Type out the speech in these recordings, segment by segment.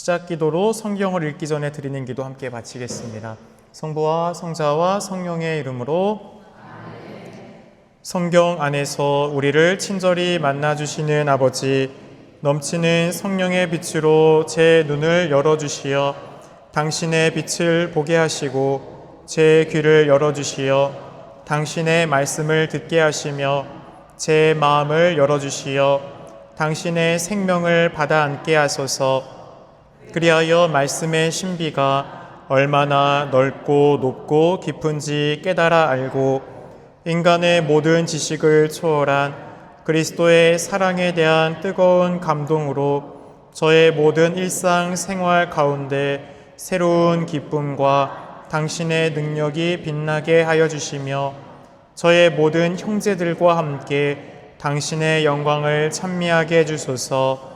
시작 기도로 성경을 읽기 전에 드리는 기도 함께 바치겠습니다. 성부와 성자와 성령의 이름으로. 성경 안에서 우리를 친절히 만나주시는 아버지, 넘치는 성령의 빛으로 제 눈을 열어주시어 당신의 빛을 보게 하시고 제 귀를 열어주시어 당신의 말씀을 듣게 하시며 제 마음을 열어주시어 당신의 생명을 받아 안게 하소서. 그리하여 말씀의 신비가 얼마나 넓고 높고 깊은지 깨달아 알고 인간의 모든 지식을 초월한 그리스도의 사랑에 대한 뜨거운 감동으로 저의 모든 일상 생활 가운데 새로운 기쁨과 당신의 능력이 빛나게 하여 주시며 저의 모든 형제들과 함께 당신의 영광을 찬미하게 해주소서.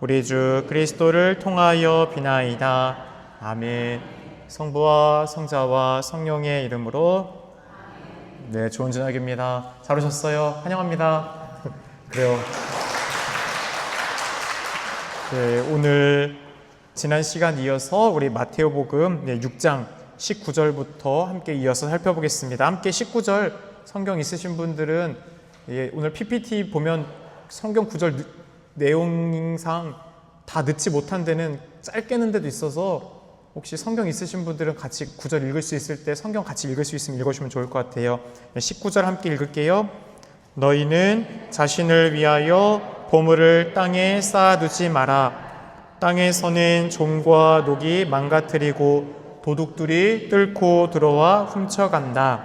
우리 주 그리스도를 통하여 비나이다. 아멘. 성부와 성자와 성령의 이름으로. 네, 좋은 저녁입니다. 잘 오셨어요. 환영합니다. 그래요. 네, 오늘 지난 시간 이어서 우리 마테오복음 6장 19절부터 함께 이어서 살펴보겠습니다. 함께 19절 성경 있으신 분들은 오늘 PPT 보면 성경 구절 내용상 다 넣지 못한 데는 짧게 넣은 데도 있어서 혹시 성경 있으신 분들은 같이 구절 읽을 수 있을 때 성경 같이 읽을 수 있으면 읽어주시면 좋을 것 같아요. 19절 함께 읽을게요. 너희는 자신을 위하여 보물을 땅에 쌓아두지 마라. 땅에서는 종과 녹이 망가뜨리고 도둑들이 뚫고 들어와 훔쳐간다.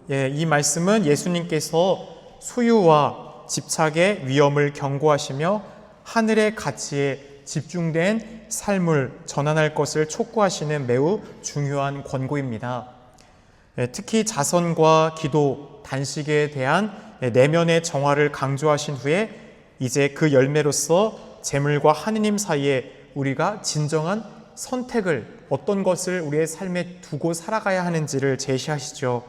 이 말씀은 예수님께서 소유와 집착의 위험을 경고하시며 하늘의 가치에 집중된 삶을 전환할 것을 촉구하시는 매우 중요한 권고입니다. 특히 자선과 기도, 단식에 대한 내면의 정화를 강조하신 후에 이제 그 열매로서 재물과 하느님 사이에 우리가 진정한 선택을, 어떤 것을 우리의 삶에 두고 살아가야 하는지를 제시하시죠.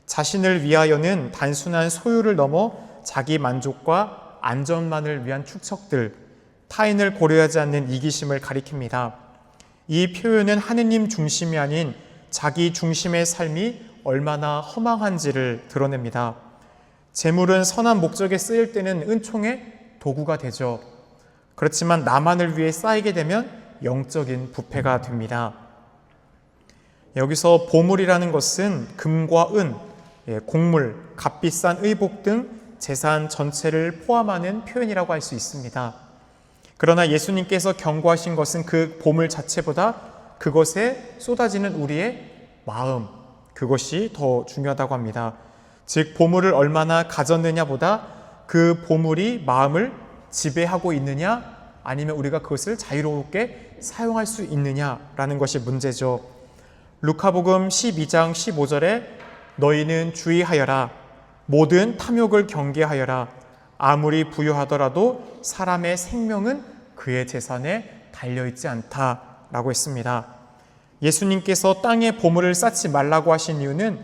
자신을 위하여는 단순한 소유를 넘어 자기 만족과 안전만을 위한 축척들, 타인을 고려하지 않는 이기심을 가리킵니다. 이 표현은 하느님 중심이 아닌 자기 중심의 삶이 얼마나 허망한지를 드러냅니다. 재물은 선한 목적에 쓰일 때는 은총의 도구가 되죠. 그렇지만 나만을 위해 쌓이게 되면 영적인 부패가 됩니다. 여기서 보물이라는 것은 금과 은, 곡물, 값비싼 의복 등 재산 전체를 포함하는 표현이라고 할 수 있습니다. 그러나 예수님께서 경고하신 것은 그 보물 자체보다 그것에 쏟아지는 우리의 마음, 그것이 더 중요하다고 합니다. 즉 보물을 얼마나 가졌느냐보다 그 보물이 마음을 지배하고 있느냐, 아니면 우리가 그것을 자유롭게 사용할 수 있느냐라는 것이 문제죠. 루카복음 12장 15절에 너희는 주의하여라. 모든 탐욕을 경계하여라. 아무리 부유하더라도 사람의 생명은 그의 재산에 달려있지 않다라고 했습니다. 예수님께서 땅에 보물을 쌓지 말라고 하신 이유는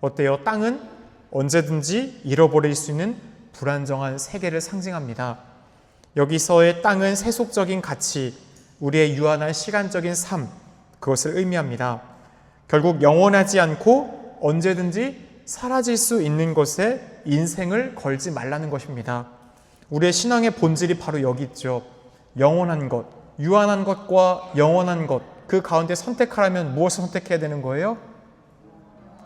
어때요? 땅은 언제든지 잃어버릴 수 있는 불안정한 세계를 상징합니다. 여기서의 땅은 세속적인 가치, 우리의 유한한 시간적인 삶, 그것을 의미합니다. 결국 영원하지 않고 언제든지 사라질 수 있는 것에 인생을 걸지 말라는 것입니다. 우리의 신앙의 본질이 바로 여기 있죠. 영원한 것, 유한한 것과 영원한 것, 그 가운데 선택하라면 무엇을 선택해야 되는 거예요?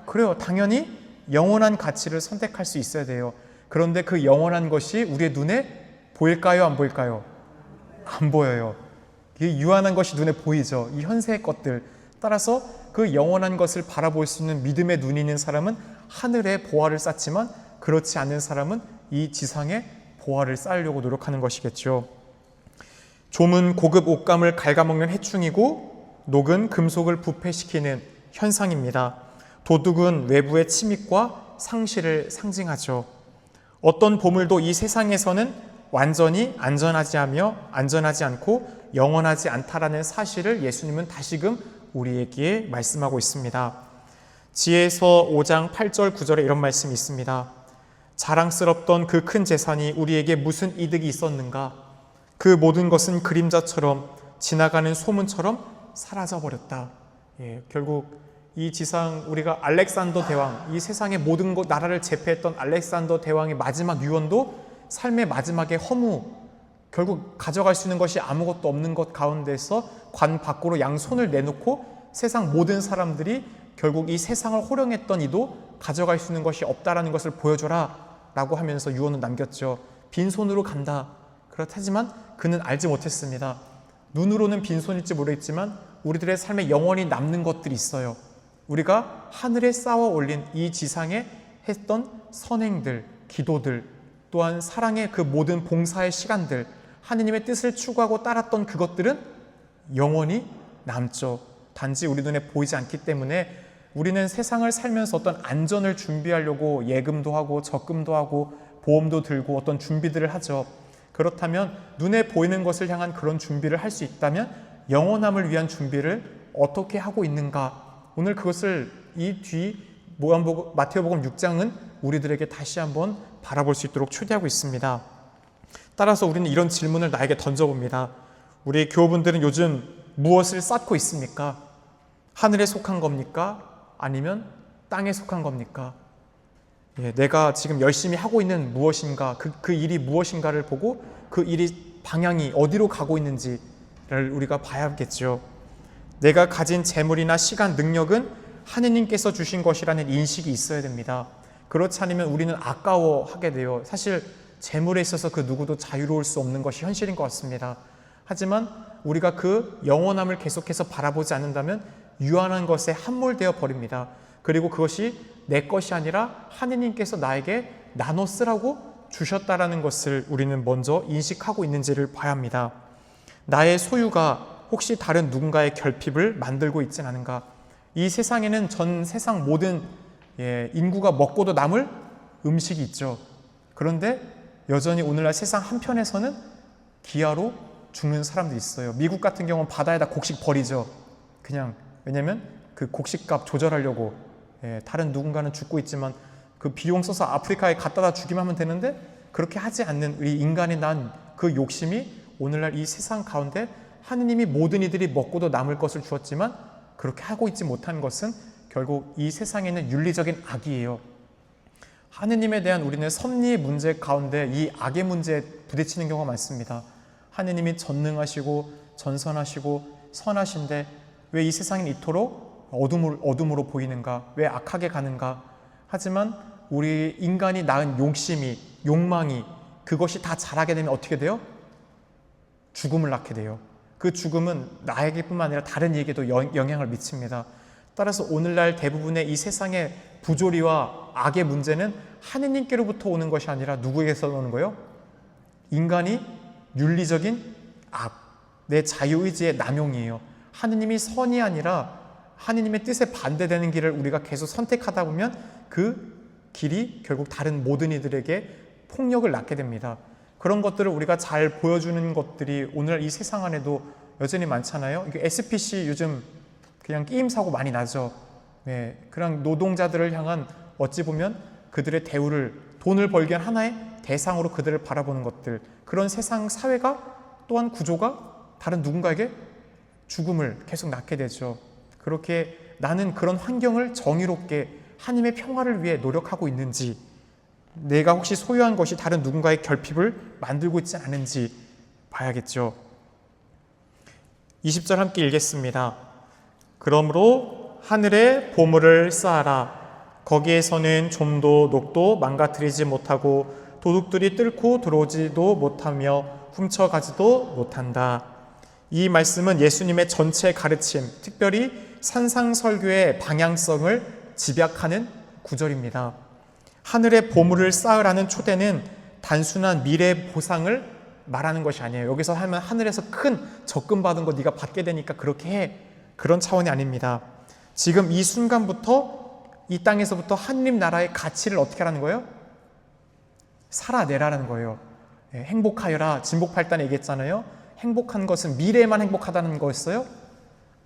그래요. 당연히 영원한 가치를 선택할 수 있어야 돼요. 그런데 그 영원한 것이 우리의 눈에 보일까요? 안 보일까요? 안 보여요. 이 유한한 것이 눈에 보이죠. 이 현세의 것들. 따라서 그 영원한 것을 바라볼 수 있는 믿음의 눈이 있는 사람은 하늘에 보화를 쌓지만 그렇지 않은 사람은 이 지상에 보화를 쌓으려고 노력하는 것이겠죠. 좀은 고급 옷감을 갉아먹는 해충이고 녹은 금속을 부패시키는 현상입니다. 도둑은 외부의 침입과 상실을 상징하죠. 어떤 보물도 이 세상에서는 완전히 안전하지 않고 영원하지 않다라는 사실을 예수님은 다시금 우리에게 말씀하고 있습니다. 지혜서 5장 8절 9절에 이런 말씀이 있습니다. 자랑스럽던 그 큰 재산이 우리에게 무슨 이득이 있었는가? 그 모든 것은 그림자처럼 지나가는 소문처럼 사라져버렸다. 결국 이 지상 우리가 알렉산더 대왕, 이 세상의 모든 나라를 제패했던 알렉산더 대왕의 마지막 유언도 삶의 마지막에 결국 가져갈 수 있는 것이 아무것도 없는 것 가운데서 관 밖으로 양손을 내놓고 세상 모든 사람들이 결국 이 세상을 호령했던 이도 가져갈 수 있는 것이 없다라는 것을 보여줘라 라고 하면서 유언을 남겼죠. 빈손으로 간다. 그렇다지만 그는 알지 못했습니다. 눈으로는 빈손일지 모르겠지만 우리들의 삶에 영원히 남는 것들이 있어요. 우리가 하늘에 쌓아 올린 이 지상에 했던 선행들, 기도들, 또한 사랑의 그 모든 봉사의 시간들, 하느님의 뜻을 추구하고 따랐던 그것들은 영원히 남죠. 단지 우리 눈에 보이지 않기 때문에 우리는 세상을 살면서 어떤 안전을 준비하려고 예금도 하고 적금도 하고 보험도 들고 어떤 준비들을 하죠. 그렇다면 눈에 보이는 것을 향한 그런 준비를 할 수 있다면 영원함을 위한 준비를 어떻게 하고 있는가? 오늘 그것을 이 뒤 마태복음 6장은 우리들에게 다시 한번 바라볼 수 있도록 초대하고 있습니다. 따라서 우리는 이런 질문을 나에게 던져봅니다. 우리 교우분들은 요즘 무엇을 쌓고 있습니까? 하늘에 속한 겁니까? 아니면 땅에 속한 겁니까? 내가 지금 열심히 하고 있는 무엇인가, 그 일이 무엇인가를 보고 그 일이 방향이 어디로 가고 있는지를 우리가 봐야겠죠. 내가 가진 재물이나 시간, 능력은 하느님께서 주신 것이라는 인식이 있어야 됩니다. 그렇지 않으면 우리는 아까워하게 돼요. 사실 재물에 있어서 그 누구도 자유로울 수 없는 것이 현실인 것 같습니다. 하지만 우리가 그 영원함을 계속해서 바라보지 않는다면 유한한 것에 함몰되어 버립니다. 그리고 그것이 내 것이 아니라 하느님께서 나에게 나눠 쓰라고 주셨다라는 것을 우리는 먼저 인식하고 있는지를 봐야 합니다. 나의 소유가 혹시 다른 누군가의 결핍을 만들고 있진 않은가? 이 세상에는 전 세상 모든 인구가 먹고도 남을 음식이 있죠. 그런데 여전히 오늘날 세상 한편에서는 기아로 죽는 사람들이 있어요. 미국 같은 경우는 바다에다 곡식 버리죠. 왜냐면 그 곡식값 조절하려고 다른 누군가는 죽고 있지만 그 비용 써서 아프리카에 갖다다 주기만 하면 되는데 그렇게 하지 않는 우리 인간이 난 그 욕심이 오늘날 이 세상 가운데 하느님이 모든 이들이 먹고도 남을 것을 주었지만 그렇게 하고 있지 못한 것은 결국 이 세상에 있는 윤리적인 악이에요. 하느님에 대한 우리는 섭리의 문제 가운데 이 악의 문제에 부딪히는 경우가 많습니다. 하느님이 전능하시고 전선하시고 선하신데 왜 이 세상은 이토록 어둠으로 보이는가? 왜 악하게 가는가? 하지만 우리 인간이 낳은 욕심이, 욕망이 그것이 다 자라게 되면 어떻게 돼요? 죽음을 낳게 돼요. 그 죽음은 나에게뿐만 아니라 다른 이에게도 영향을 미칩니다. 따라서 오늘날 대부분의 이 세상의 부조리와 악의 문제는 하느님께로부터 오는 것이 아니라 누구에게서 오는 거예요? 인간이 윤리적인 악, 내 자유의지의 남용이에요. 하느님이 선이 아니라 하느님의 뜻에 반대되는 길을 우리가 계속 선택하다 보면 그 길이 결국 다른 모든 이들에게 폭력을 낳게 됩니다. 그런 것들을 우리가 잘 보여주는 것들이 오늘 이 세상 안에도 여전히 많잖아요. SPC 요즘 그냥 끼임 사고 많이 나죠. 그냥 노동자들을 향한 어찌 보면 그들의 대우를 돈을 벌기 위한 하나의 대상으로 그들을 바라보는 것들, 그런 세상 사회가 또한 구조가 다른 누군가에게 죽음을 계속 낳게 되죠. 그렇게 나는 그런 환경을 정의롭게 하나님의 평화를 위해 노력하고 있는지, 내가 혹시 소유한 것이 다른 누군가의 결핍을 만들고 있지 않은지 봐야겠죠. 20절 함께 읽겠습니다. 그러므로 하늘에 보물을 쌓아라. 거기에서는 좀도 녹도 망가뜨리지 못하고 도둑들이 뚫고 들어오지도 못하며 훔쳐가지도 못한다. 이 말씀은 예수님의 전체 가르침, 특별히 산상설교의 방향성을 집약하는 구절입니다. 하늘에 보물을 쌓으라는 초대는 단순한 미래 보상을 말하는 것이 아니에요. 여기서 하면 하늘에서 큰 적금 받은 거 네가 받게 되니까 그렇게 해, 그런 차원이 아닙니다. 지금 이 순간부터 이 땅에서부터 하느님 나라의 가치를 어떻게 하라는 거예요? 살아내라는 거예요. 행복하여라. 진복팔단에 얘기했잖아요. 행복한 것은 미래에만 행복하다는 거였어요?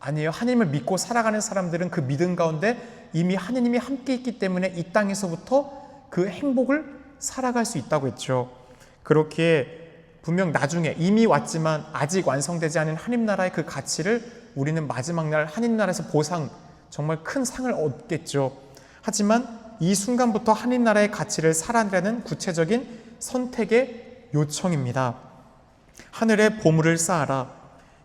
아니에요. 하느님을 믿고 살아가는 사람들은 그 믿음 가운데 이미 하느님이 함께 있기 때문에 이 땅에서부터 그 행복을 살아갈 수 있다고 했죠. 그렇게 분명 나중에 이미 왔지만 아직 완성되지 않은 하나님 나라의 그 가치를 우리는 마지막 날 하나님 나라에서 보상, 정말 큰 상을 얻겠죠. 하지만 이 순간부터 하나님 나라의 가치를 살아내라는 구체적인 선택의 요청입니다. 하늘에 보물을 쌓아라.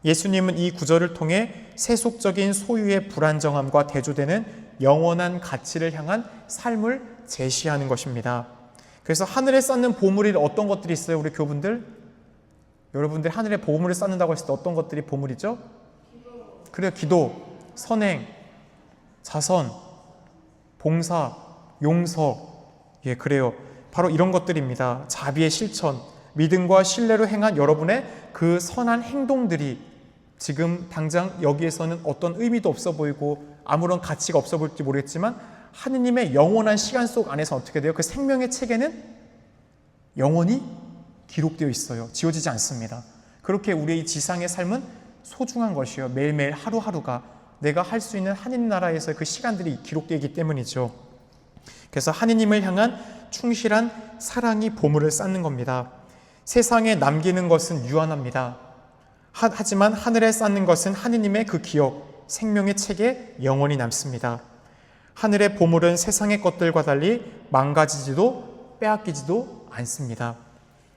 예수님은 이 구절을 통해 세속적인 소유의 불안정함과 대조되는 영원한 가치를 향한 삶을 제시하는 것입니다. 그래서 하늘에 쌓는 보물이 어떤 것들이 있어요, 우리 교분들? 여러분들 하늘에 보물을 쌓는다고 했을 때 어떤 것들이 보물이죠? 그래요, 기도, 선행, 자선, 봉사, 용서. 예, 그래요. 바로 이런 것들입니다. 자비의 실천, 믿음과 신뢰로 행한 여러분의 그 선한 행동들이 지금 당장 여기에서는 어떤 의미도 없어 보이고 아무런 가치가 없어 보일지 모르겠지만 하느님의 영원한 시간 속 안에서 어떻게 돼요? 그 생명의 책에는 영원히 기록되어 있어요. 지워지지 않습니다. 그렇게 우리의 이 지상의 삶은 소중한 것이요. 매일매일 하루하루가 내가 할 수 있는 하느님 나라에서의 그 시간들이 기록되어 있기 때문이죠. 그래서 하느님을 향한 충실한 사랑이 보물을 쌓는 겁니다. 세상에 남기는 것은 유한합니다. 하지만 하늘에 쌓는 것은 하느님의 그 기억, 생명의 책에 영원히 남습니다. 하늘의 보물은 세상의 것들과 달리 망가지지도 빼앗기지도 않습니다.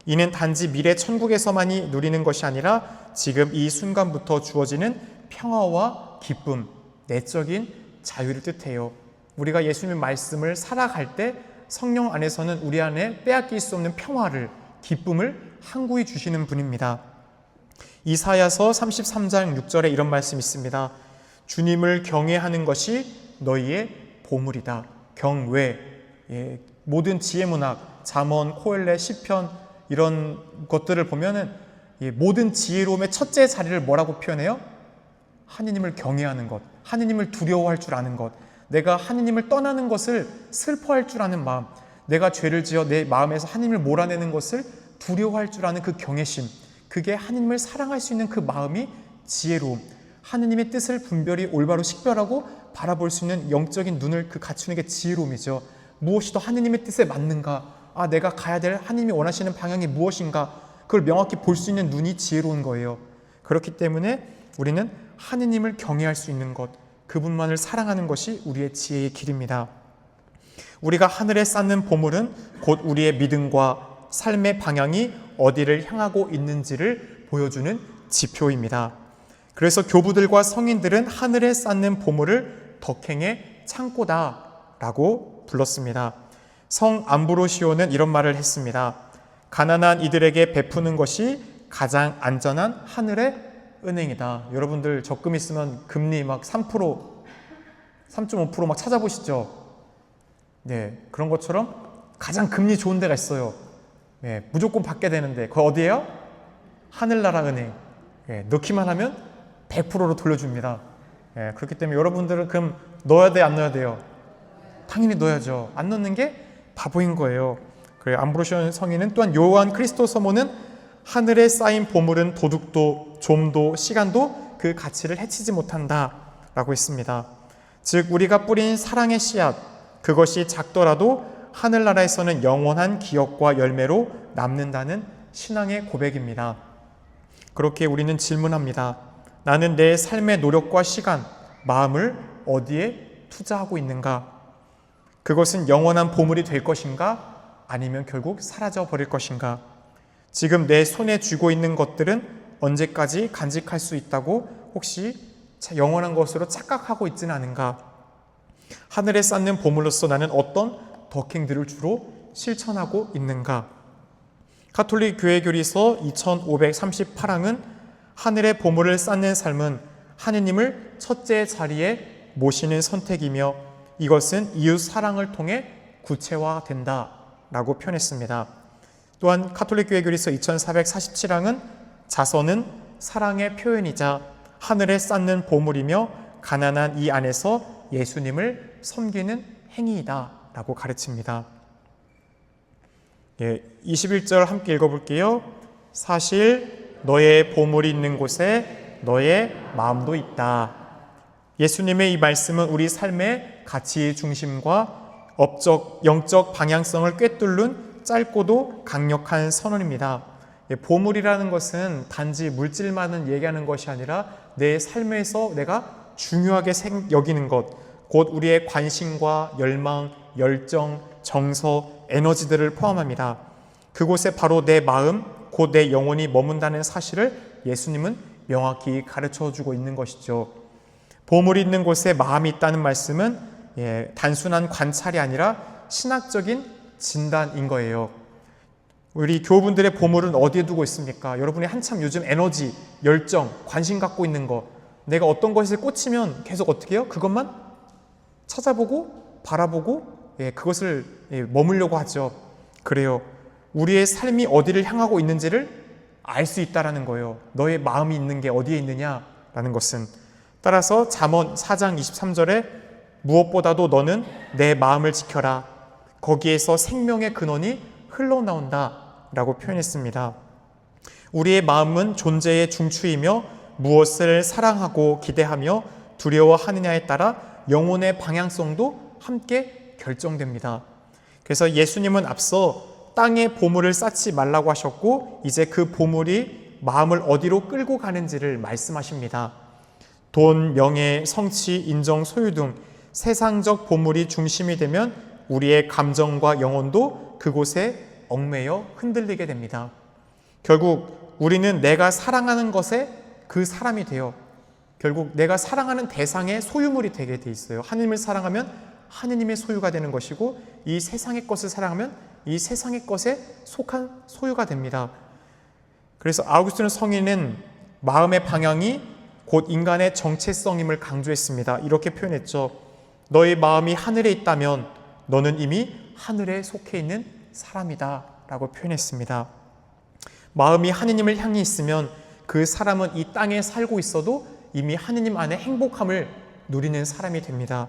이는 단지 미래 천국에서만이 누리는 것이 아니라 지금 이 순간부터 주어지는 평화와 기쁨, 내적인 자유를 뜻해요. 우리가 예수님 말씀을 살아갈 때 성령 안에서는 우리 안에 빼앗길 수 없는 평화를, 기쁨을 항구히 주시는 분입니다. 이사야서 33장 6절에 이런 말씀이 있습니다. 주님을 경외하는 것이 너희의 보물이다. 경외, 모든 지혜문학, 잠언, 코엘렛, 시편 이런 것들을 보면은 모든 지혜로움의 첫째 자리를 뭐라고 표현해요? 하느님을 경외하는 것, 하느님을 두려워할 줄 아는 것, 내가 하느님을 떠나는 것을 슬퍼할 줄 아는 마음, 내가 죄를 지어 내 마음에서 하느님을 몰아내는 것을 두려워할 줄 아는 그 경외심, 그게 하느님을 사랑할 수 있는 그 마음이 지혜로움, 하느님의 뜻을 분별히 올바로 식별하고 바라볼 수 있는 영적인 눈을 그 갖추는 게 지혜로움이죠. 무엇이 더 하느님의 뜻에 맞는가? 내가 가야 될 하느님이 원하시는 방향이 무엇인가? 그걸 명확히 볼 수 있는 눈이 지혜로운 거예요. 그렇기 때문에 우리는 하느님을 경외할 수 있는 것, 그분만을 사랑하는 것이 우리의 지혜의 길입니다. 우리가 하늘에 쌓는 보물은 곧 우리의 믿음과 삶의 방향이 어디를 향하고 있는지를 보여주는 지표입니다. 그래서 교부들과 성인들은 하늘에 쌓는 보물을 덕행의 창고다라고 불렀습니다. 성 암브로시오는 이런 말을 했습니다. 가난한 이들에게 베푸는 것이 가장 안전한 하늘의 은행이다. 여러분들 적금 있으면 금리 막 3%, 3.5% 막 찾아보시죠. 네, 그런 것처럼 가장 금리 좋은 데가 있어요. 네, 무조건 받게 되는데 그거 어디예요? 하늘나라 은행. 네, 넣기만 하면 100%로 돌려줍니다. 네, 그렇기 때문에 여러분들은 금 넣어야 돼, 안 넣어야 돼요? 당연히 넣어야죠. 안 넣는 게 바보인 거예요. 그리고 암브로시오 성인은 또한 요한 크리스토서모는 하늘에 쌓인 보물은 도둑도 좀도 시간도 그 가치를 해치지 못한다 라고 했습니다. 즉 우리가 뿌린 사랑의 씨앗, 그것이 작더라도 하늘나라에서는 영원한 기억과 열매로 남는다는 신앙의 고백입니다. 그렇게 우리는 질문합니다. 나는 내 삶의 노력과 시간, 마음을 어디에 투자하고 있는가? 그것은 영원한 보물이 될 것인가? 아니면 결국 사라져 버릴 것인가? 지금 내 손에 쥐고 있는 것들은 언제까지 간직할 수 있다고 혹시 영원한 것으로 착각하고 있지는 않은가? 하늘에 쌓는 보물로서 나는 어떤 덕행들을 주로 실천하고 있는가? 가톨릭 교회 교리서 2538항은 하늘의 보물을 쌓는 삶은 하느님을 첫째 자리에 모시는 선택이며 이것은 이웃 사랑을 통해 구체화된다 라고 표현했습니다. 또한 가톨릭 교회 교리서 2447항은 자선은 사랑의 표현이자 하늘에 쌓는 보물이며 가난한 이 안에서 예수님을 섬기는 행위이다 라고 가르칩니다. 21절 함께 읽어볼게요. 사실 너의 보물이 있는 곳에 너의 마음도 있다. 예수님의 이 말씀은 우리 삶의 가치 중심과 영적 방향성을 꿰뚫는 짧고도 강력한 선언입니다. 보물이라는 것은 단지 물질만을 얘기하는 것이 아니라 내 삶에서 내가 중요하게 여기는 것, 곧 우리의 관심과 열망, 열정, 정서, 에너지들을 포함합니다. 그곳에 바로 내 마음, 곧 내 영혼이 머문다는 사실을 예수님은 명확히 가르쳐주고 있는 것이죠. 보물이 있는 곳에 마음이 있다는 말씀은 단순한 관찰이 아니라 신학적인 진단인 거예요. 우리 교우분들의 보물은 어디에 두고 있습니까? 여러분이 한참 요즘 에너지, 열정, 관심 갖고 있는 거, 내가 어떤 것에 꽂히면 계속 어떻게 해요? 그것만 찾아보고 바라보고 그것을 머물려고 하죠. 그래요. 우리의 삶이 어디를 향하고 있는지를 알 수 있다라는 거예요. 너의 마음이 있는 게 어디에 있느냐라는 것은. 따라서 잠언 4장 23절에 무엇보다도 너는 내 마음을 지켜라. 거기에서 생명의 근원이 흘러나온다 라고 표현했습니다. 우리의 마음은 존재의 중추이며 무엇을 사랑하고 기대하며 두려워하느냐에 따라 영혼의 방향성도 함께 결정됩니다. 그래서 예수님은 앞서 땅에 보물을 쌓지 말라고 하셨고 이제 그 보물이 마음을 어디로 끌고 가는지를 말씀하십니다. 돈, 명예, 성취, 인정, 소유 등 세상적 보물이 중심이 되면 우리의 감정과 영혼도 그곳에 얽매여 흔들리게 됩니다. 결국 우리는 내가 사랑하는 것에 그 사람이 되어 결국 내가 사랑하는 대상의 소유물이 되게 돼 있어요. 하느님을 사랑하면 하느님의 소유가 되는 것이고 이 세상의 것을 사랑하면 이 세상의 것에 속한 소유가 됩니다. 그래서 아우구스티누스 성인은 마음의 방향이 곧 인간의 정체성임을 강조했습니다. 이렇게 표현했죠. 너의 마음이 하늘에 있다면 너는 이미 하늘에 속해 있는 사람이다 라고 표현했습니다. 마음이 하느님을 향해 있으면 그 사람은 이 땅에 살고 있어도 이미 하느님 안에 행복함을 누리는 사람이 됩니다.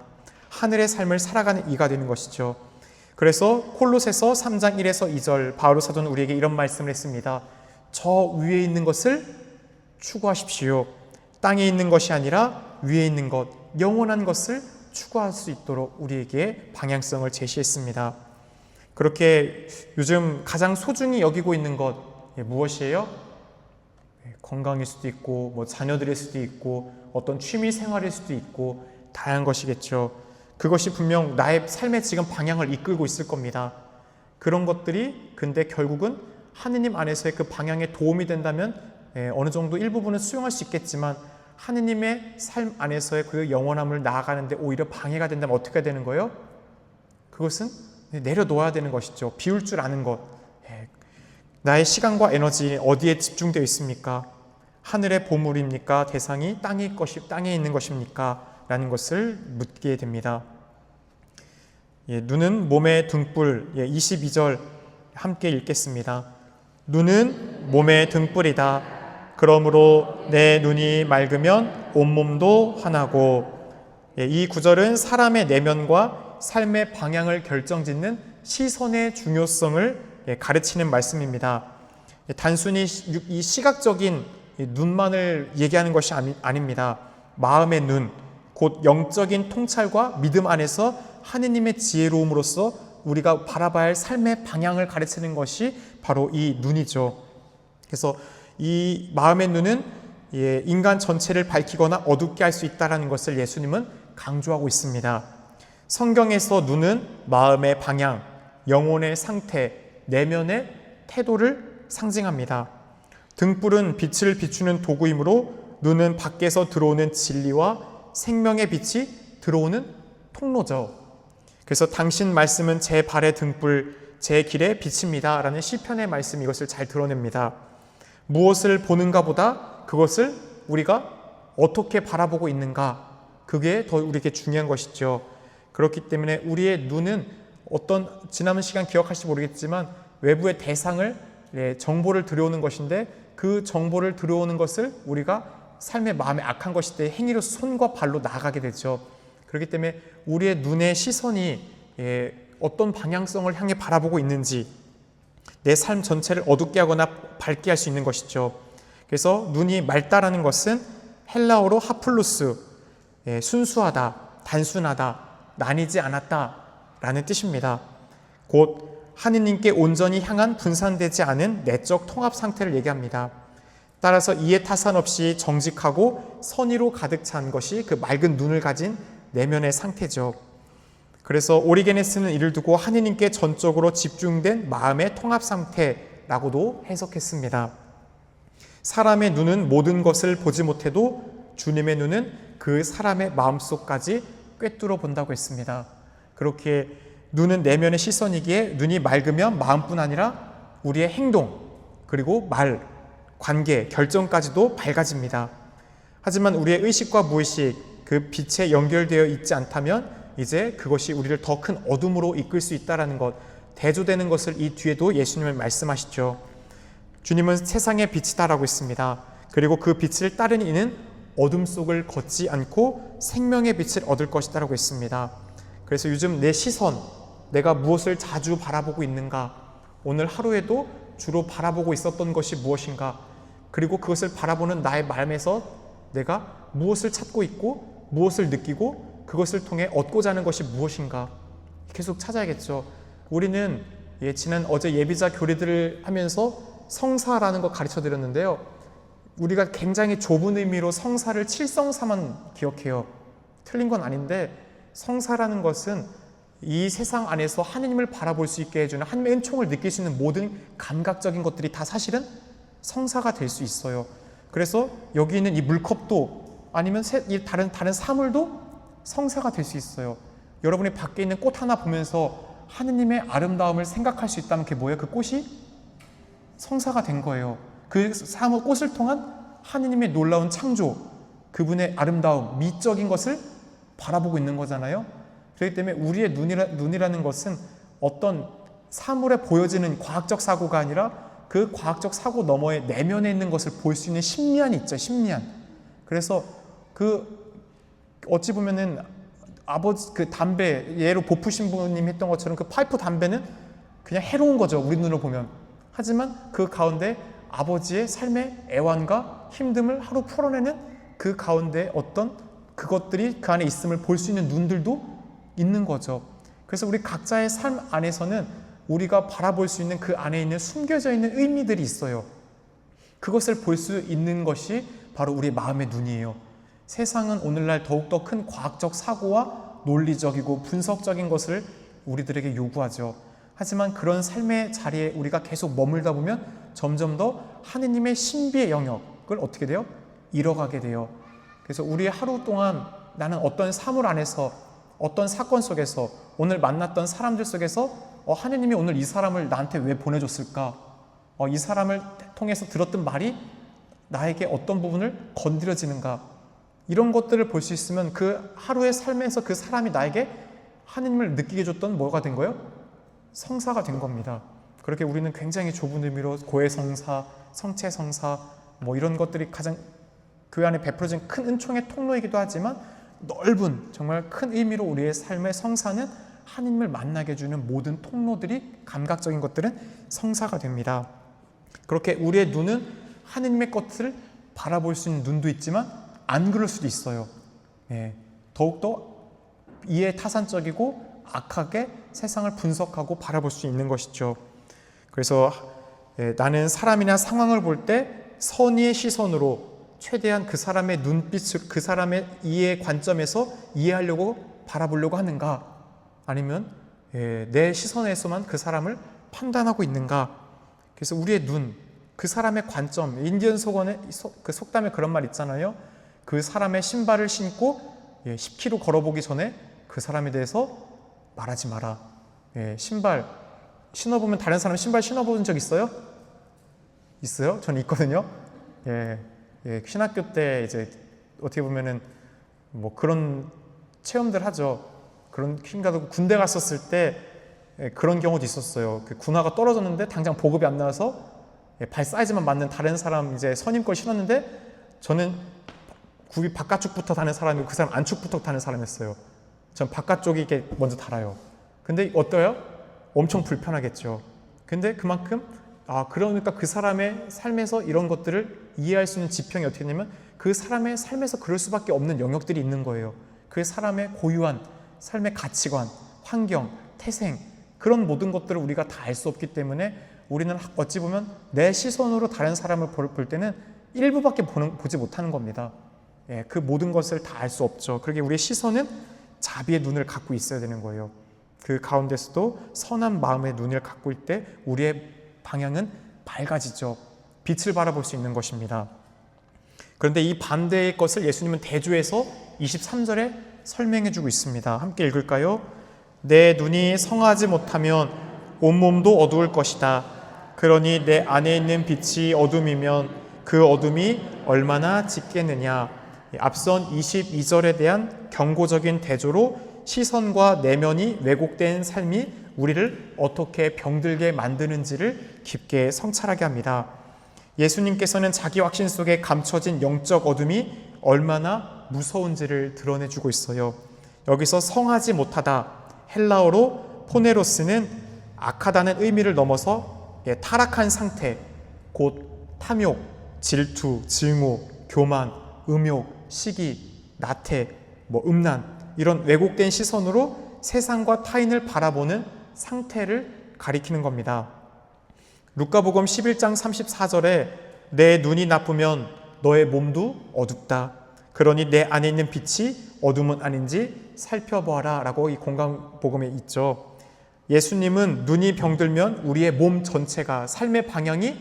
하늘의 삶을 살아가는 이가 되는 것이죠. 그래서 콜로새서 3장 1에서 2절 바울 사도는 우리에게 이런 말씀을 했습니다. 저 위에 있는 것을 추구하십시오. 땅에 있는 것이 아니라 위에 있는 것, 영원한 것을 추구할 수 있도록 우리에게 방향성을 제시했습니다. 그렇게 요즘 가장 소중히 여기고 있는 것 무엇이에요? 건강일 수도 있고 자녀들일 수도 있고 어떤 취미 생활일 수도 있고 다양한 것이겠죠. 그것이 분명 나의 삶의 지금 방향을 이끌고 있을 겁니다. 그런 것들이 근데 결국은 하느님 안에서의 그 방향에 도움이 된다면 어느 정도 일부분은 수용할 수 있겠지만 하느님의 삶 안에서의 그 영원함을 나아가는데 오히려 방해가 된다면 어떻게 되는 거예요? 그것은 내려놓아야 되는 것이죠. 비울 줄 아는 것. 나의 시간과 에너지 어디에 집중되어 있습니까? 하늘의 보물입니까? 대상이 땅에 있는 것입니까? 라는 것을 묻게 됩니다. 눈은 몸의 등불, 22절 함께 읽겠습니다. 눈은 몸의 등불이다. 그러므로 내 눈이 맑으면 온몸도 환하고. 이 구절은 사람의 내면과 삶의 방향을 결정짓는 시선의 중요성을 가르치는 말씀입니다. 단순히 이 시각적인 눈만을 얘기하는 것이 아닙니다. 마음의 눈, 곧 영적인 통찰과 믿음 안에서 하느님의 지혜로움으로써 우리가 바라봐야 할 삶의 방향을 가르치는 것이 바로 이 눈이죠. 그래서 이 마음의 눈은 인간 전체를 밝히거나 어둡게 할 수 있다는 것을 예수님은 강조하고 있습니다. 성경에서 눈은 마음의 방향, 영혼의 상태, 내면의 태도를 상징합니다. 등불은 빛을 비추는 도구이므로 눈은 밖에서 들어오는 진리와 생명의 빛이 들어오는 통로죠. 그래서 당신 말씀은 제 발의 등불, 제 길의 빛입니다 라는 시편의 말씀이 이것을 잘 드러냅니다. 무엇을 보는가 보다 그것을 우리가 어떻게 바라보고 있는가, 그게 더 우리에게 중요한 것이죠. 그렇기 때문에 우리의 눈은 지남은 시간 기억하실지 모르겠지만 외부의 대상을, 정보를 들여오는 것인데 그 정보를 들여오는 것을 우리가 삶의 마음에 악한 것일 때 행위로 손과 발로 나아가게 되죠. 그렇기 때문에 우리의 눈의 시선이 어떤 방향성을 향해 바라보고 있는지 내 삶 전체를 어둡게 하거나 밝게 할 수 있는 것이죠. 그래서 눈이 맑다라는 것은 헬라어로 하플루스, 순수하다, 단순하다, 나뉘지 않았다 라는 뜻입니다. 곧 하느님께 온전히 향한 분산되지 않은 내적 통합 상태를 얘기합니다. 따라서 이해 타산 없이 정직하고 선의로 가득 찬 것이 그 맑은 눈을 가진 내면의 상태죠. 그래서 오리게네스는 이를 두고 하느님께 전적으로 집중된 마음의 통합 상태라고도 해석했습니다. 사람의 눈은 모든 것을 보지 못해도 주님의 눈은 그 사람의 마음속까지 꿰뚫어 본다고 했습니다. 그렇게 눈은 내면의 시선이기에 눈이 맑으면 마음뿐 아니라 우리의 행동, 그리고 말, 관계, 결정까지도 밝아집니다. 하지만 우리의 의식과 무의식, 그 빛에 연결되어 있지 않다면 이제 그것이 우리를 더 큰 어둠으로 이끌 수 있다는 것, 대조되는 것을 이 뒤에도 예수님은 말씀하시죠. 주님은 세상의 빛이다라고 했습니다. 그리고 그 빛을 따른 이는 어둠 속을 걷지 않고 생명의 빛을 얻을 것이다라고 했습니다. 그래서 요즘 내 시선, 내가 무엇을 자주 바라보고 있는가, 오늘 하루에도 주로 바라보고 있었던 것이 무엇인가, 그리고 그것을 바라보는 나의 마음에서 내가 무엇을 찾고 있고 무엇을 느끼고 그것을 통해 얻고자 하는 것이 무엇인가 계속 찾아야겠죠. 우리는 지난 어제 예비자 교리들을 하면서 성사라는 거 가르쳐 드렸는데요. 우리가 굉장히 좁은 의미로 성사를 칠성사만 기억해요. 틀린 건 아닌데, 성사라는 것은 이 세상 안에서 하느님을 바라볼 수 있게 해주는, 하나님의 은총을 느낄 수 있는 모든 감각적인 것들이 다 사실은 성사가 될 수 있어요. 그래서 여기 있는 이 물컵도, 아니면 이 다른 사물도 성사가 될 수 있어요. 여러분이 밖에 있는 꽃 하나 보면서 하느님의 아름다움을 생각할 수 있다면 그게 뭐예요? 그 꽃이 성사가 된 거예요. 그 사물, 꽃을 통한 하느님의 놀라운 창조, 그분의 아름다움, 미적인 것을 바라보고 있는 거잖아요. 그렇기 때문에 우리의 눈이라는 것은 어떤 사물에 보여지는 과학적 사고가 아니라 그 과학적 사고 너머에 내면에 있는 것을 볼 수 있는 심리안이 있죠. 심리안. 그래서 어찌 보면은 아버지 그 담배, 예로 보프 신부님 했던 것처럼 그 파이프 담배는 그냥 해로운 거죠, 우리 눈으로 보면. 하지만 그 가운데 아버지의 삶의 애환과 힘듦을 하루 풀어내는 그 가운데 어떤 그것들이 그 안에 있음을 볼 수 있는 눈들도 있는 거죠. 그래서 우리 각자의 삶 안에서는 우리가 바라볼 수 있는 그 안에 있는 숨겨져 있는 의미들이 있어요. 그것을 볼 수 있는 것이 바로 우리 마음의 눈이에요. 세상은 오늘날 더욱더 큰 과학적 사고와 논리적이고 분석적인 것을 우리들에게 요구하죠. 하지만 그런 삶의 자리에 우리가 계속 머물다 보면 점점 더 하느님의 신비의 영역을 어떻게 돼요? 잃어가게 돼요. 그래서 우리 하루 동안 나는 어떤 사물 안에서, 어떤 사건 속에서, 오늘 만났던 사람들 속에서 하느님이 오늘 이 사람을 나한테 왜 보내줬을까? 이 사람을 통해서 들었던 말이 나에게 어떤 부분을 건드려지는가? 이런 것들을 볼 수 있으면 그 하루의 삶에서 그 사람이 나에게 하느님을 느끼게 해줬던 뭐가 된 거예요? 성사가 된 겁니다. 그렇게 우리는 굉장히 좁은 의미로 고해성사, 성체성사 뭐 이런 것들이 가장 교회 안에 베풀어진 큰 은총의 통로이기도 하지만, 넓은 정말 큰 의미로 우리의 삶의 성사는 하느님을 만나게 해주는 모든 통로들이, 감각적인 것들은 성사가 됩니다. 그렇게 우리의 눈은 하느님의 것을 바라볼 수 있는 눈도 있지만 안 그럴 수도 있어요. 더욱더 이해 타산적이고 악하게 세상을 분석하고 바라볼 수 있는 것이죠. 그래서 나는 사람이나 상황을 볼 때 선의의 시선으로 최대한 그 사람의 눈빛을, 그 사람의 이해 관점에서 이해하려고 바라보려고 하는가, 아니면 내 시선에서만 그 사람을 판단하고 있는가. 그래서 우리의 눈, 그 사람의 관점, 인디언 속언의 그 속담에 그런 말 있잖아요. 그 사람의 신발을 신고 10km 걸어보기 전에 그 사람에 대해서 말하지 마라. 신발 신어보면, 다른 사람 신발 신어본 적 있어요? 있어요? 저는 있거든요. 신학교 때 이제 어떻게 보면은 뭐 그런 체험들 하죠. 그런 군대 갔었을 때 그런 경우도 있었어요. 그 군화가 떨어졌는데 당장 보급이 안 나와서 발 사이즈만 맞는 다른 사람 이제 선임 걸 신었는데, 저는 굽이 바깥쪽부터 다는 사람이고 그 사람 안쪽부터 다는 사람이었어요. 전 바깥쪽이 이게 먼저 달아요. 근데 어때요? 엄청 불편하겠죠. 근데 그만큼 그러니까 그 사람의 삶에서 이런 것들을 이해할 수 있는 지평이 어떻게 되냐면, 그 사람의 삶에서 그럴 수밖에 없는 영역들이 있는 거예요. 그 사람의 고유한 삶의 가치관, 환경, 태생, 그런 모든 것들을 우리가 다 알 수 없기 때문에 우리는 어찌 보면 내 시선으로 다른 사람을 볼 때는 일부밖에 보지 못하는 겁니다. 그 모든 것을 다 알 수 없죠. 그러기에 우리의 시선은 자비의 눈을 갖고 있어야 되는 거예요. 그 가운데서도 선한 마음의 눈을 갖고 있을 때 우리의 방향은 밝아지죠. 빛을 바라볼 수 있는 것입니다. 그런데 이 반대의 것을 예수님은 대조해서 23절에 설명해 주고 있습니다. 함께 읽을까요? 내 눈이 성하지 못하면 온몸도 어두울 것이다. 그러니 내 안에 있는 빛이 어둠이면 그 어둠이 얼마나 짙겠느냐. 앞선 22절에 대한 경고적인 대조로 시선과 내면이 왜곡된 삶이 우리를 어떻게 병들게 만드는지를 깊게 성찰하게 합니다. 예수님께서는 자기 확신 속에 감춰진 영적 어둠이 얼마나 무서운지를 드러내주고 있어요. 여기서 성하지 못하다, 헬라어로 포네로스는 악하다는 의미를 넘어서 타락한 상태, 곧 탐욕, 질투, 증오, 교만, 음욕, 시기, 나태, 음란, 이런 왜곡된 시선으로 세상과 타인을 바라보는 상태를 가리키는 겁니다. 루카복음 11장 34절에 내 눈이 나쁘면 너의 몸도 어둡다. 그러니 내 안에 있는 빛이 어둠은 아닌지 살펴보아라 라고 이 공강복음에 있죠. 예수님은 눈이 병들면 우리의 몸 전체가, 삶의 방향이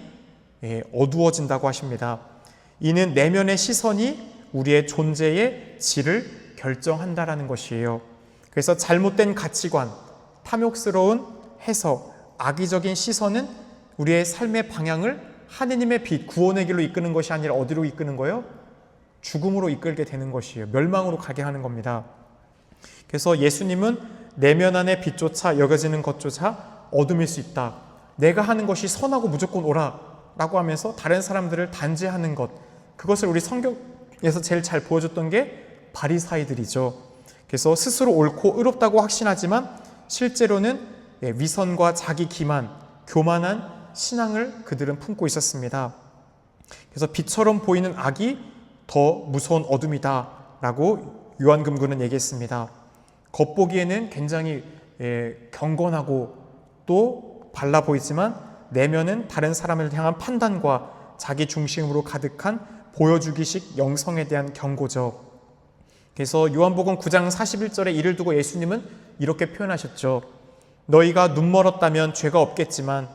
어두워진다고 하십니다. 이는 내면의 시선이 우리의 존재의 질을 결정한다라는 것이에요. 그래서 잘못된 가치관, 탐욕스러운 해석, 악의적인 시선은 우리의 삶의 방향을 하느님의 빛, 구원의 길로 이끄는 것이 아니라 어디로 이끄는 거예요? 죽음으로 이끌게 되는 것이에요. 멸망으로 가게 하는 겁니다. 그래서 예수님은 내면 안의 빛조차 여겨지는 것조차 어둠일 수 있다. 내가 하는 것이 선하고 무조건 옳아 라고 하면서 다른 사람들을 단죄하는 것, 그것을 우리 성경에서 제일 잘 보여줬던 게 바리사이들이죠. 그래서 스스로 옳고 의롭다고 확신하지만 실제로는 위선과 자기 기만, 교만한 신앙을 그들은 품고 있었습니다. 그래서 빛처럼 보이는 악이 더 무서운 어둠이다 라고 요한금구는 얘기했습니다. 겉보기에는 굉장히 경건하고 또 발라 보이지만 내면은 다른 사람을 향한 판단과 자기 중심으로 가득한 보여주기식 영성에 대한 경고죠. 그래서 요한복음 9장 41절에 이를 두고 예수님은 이렇게 표현하셨죠. 너희가 눈 멀었다면 죄가 없겠지만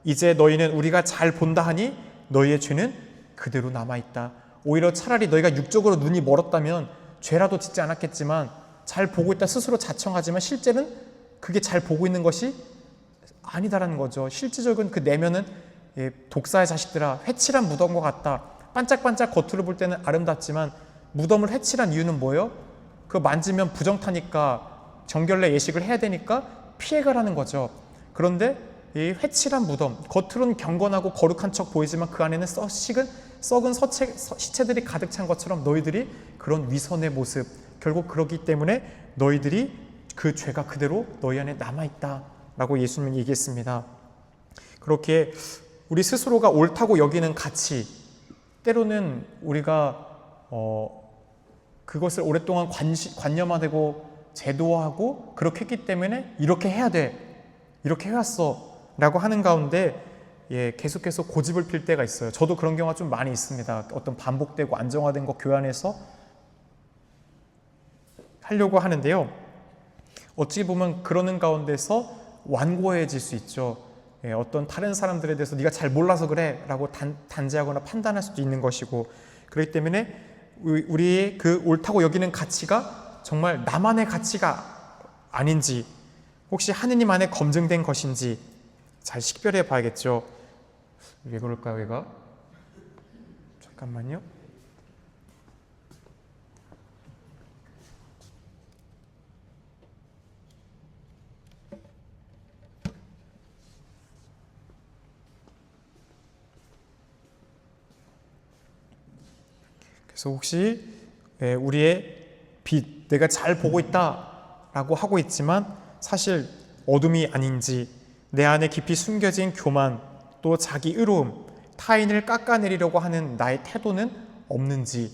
이제 너희는 우리가 잘 본다 하니 너희의 죄는 그대로 남아있다. 오히려 차라리 너희가 육적으로 눈이 멀었다면 죄라도 짓지 않았겠지만 잘 보고 있다 스스로 자청하지만 실제는 그게 잘 보고 있는 것이 아니다라는 거죠. 실질적인 그 내면은 독사의 자식들아 회칠한 무덤과 같다. 반짝반짝 겉으로 볼 때는 아름답지만 무덤을 회칠한 이유는 뭐예요? 그거 만지면 부정타니까 정결례 예식을 해야 되니까 피해가라는 거죠. 그런데 이 회칠한 무덤, 겉으로는 경건하고 거룩한 척 보이지만 그 안에는 썩은 시체들이 가득 찬 것처럼 너희들이 그런 위선의 모습, 결국 그렇기 때문에 너희들이 그 죄가 그대로 너희 안에 남아있다 라고 예수님은 얘기했습니다. 그렇게 우리 스스로가 옳다고 여기는 가치, 때로는 우리가 그것을 오랫동안 관념화되고 제도화하고 그렇게 했기 때문에 이렇게 해야 돼, 이렇게 해왔어 라고 하는 가운데 계속해서 고집을 필 때가 있어요. 저도 그런 경우가 좀 많이 있습니다. 어떤 반복되고 안정화된 거 교회 안에서 하려고 하는데요. 어찌 보면 그러는 가운데서 완고해질 수 있죠. 어떤 다른 사람들에 대해서 네가 잘 몰라서 그래 라고 단죄하거나 판단할 수도 있는 것이고, 그렇기 때문에 우리의 그 옳다고 여기는 가치가 정말 나만의 가치가 아닌지, 혹시 하느님 안에 검증된 것인지 잘 식별해 봐야겠죠. 왜 그럴까요, 얘가? 잠깐만요. 그래서 혹시 우리의 빛, 내가 잘 보고 있다라고 하고 있지만 사실 어둠이 아닌지, 내 안에 깊이 숨겨진 교만, 또 자기 의로움, 타인을 깎아내리려고 하는 나의 태도는 없는지,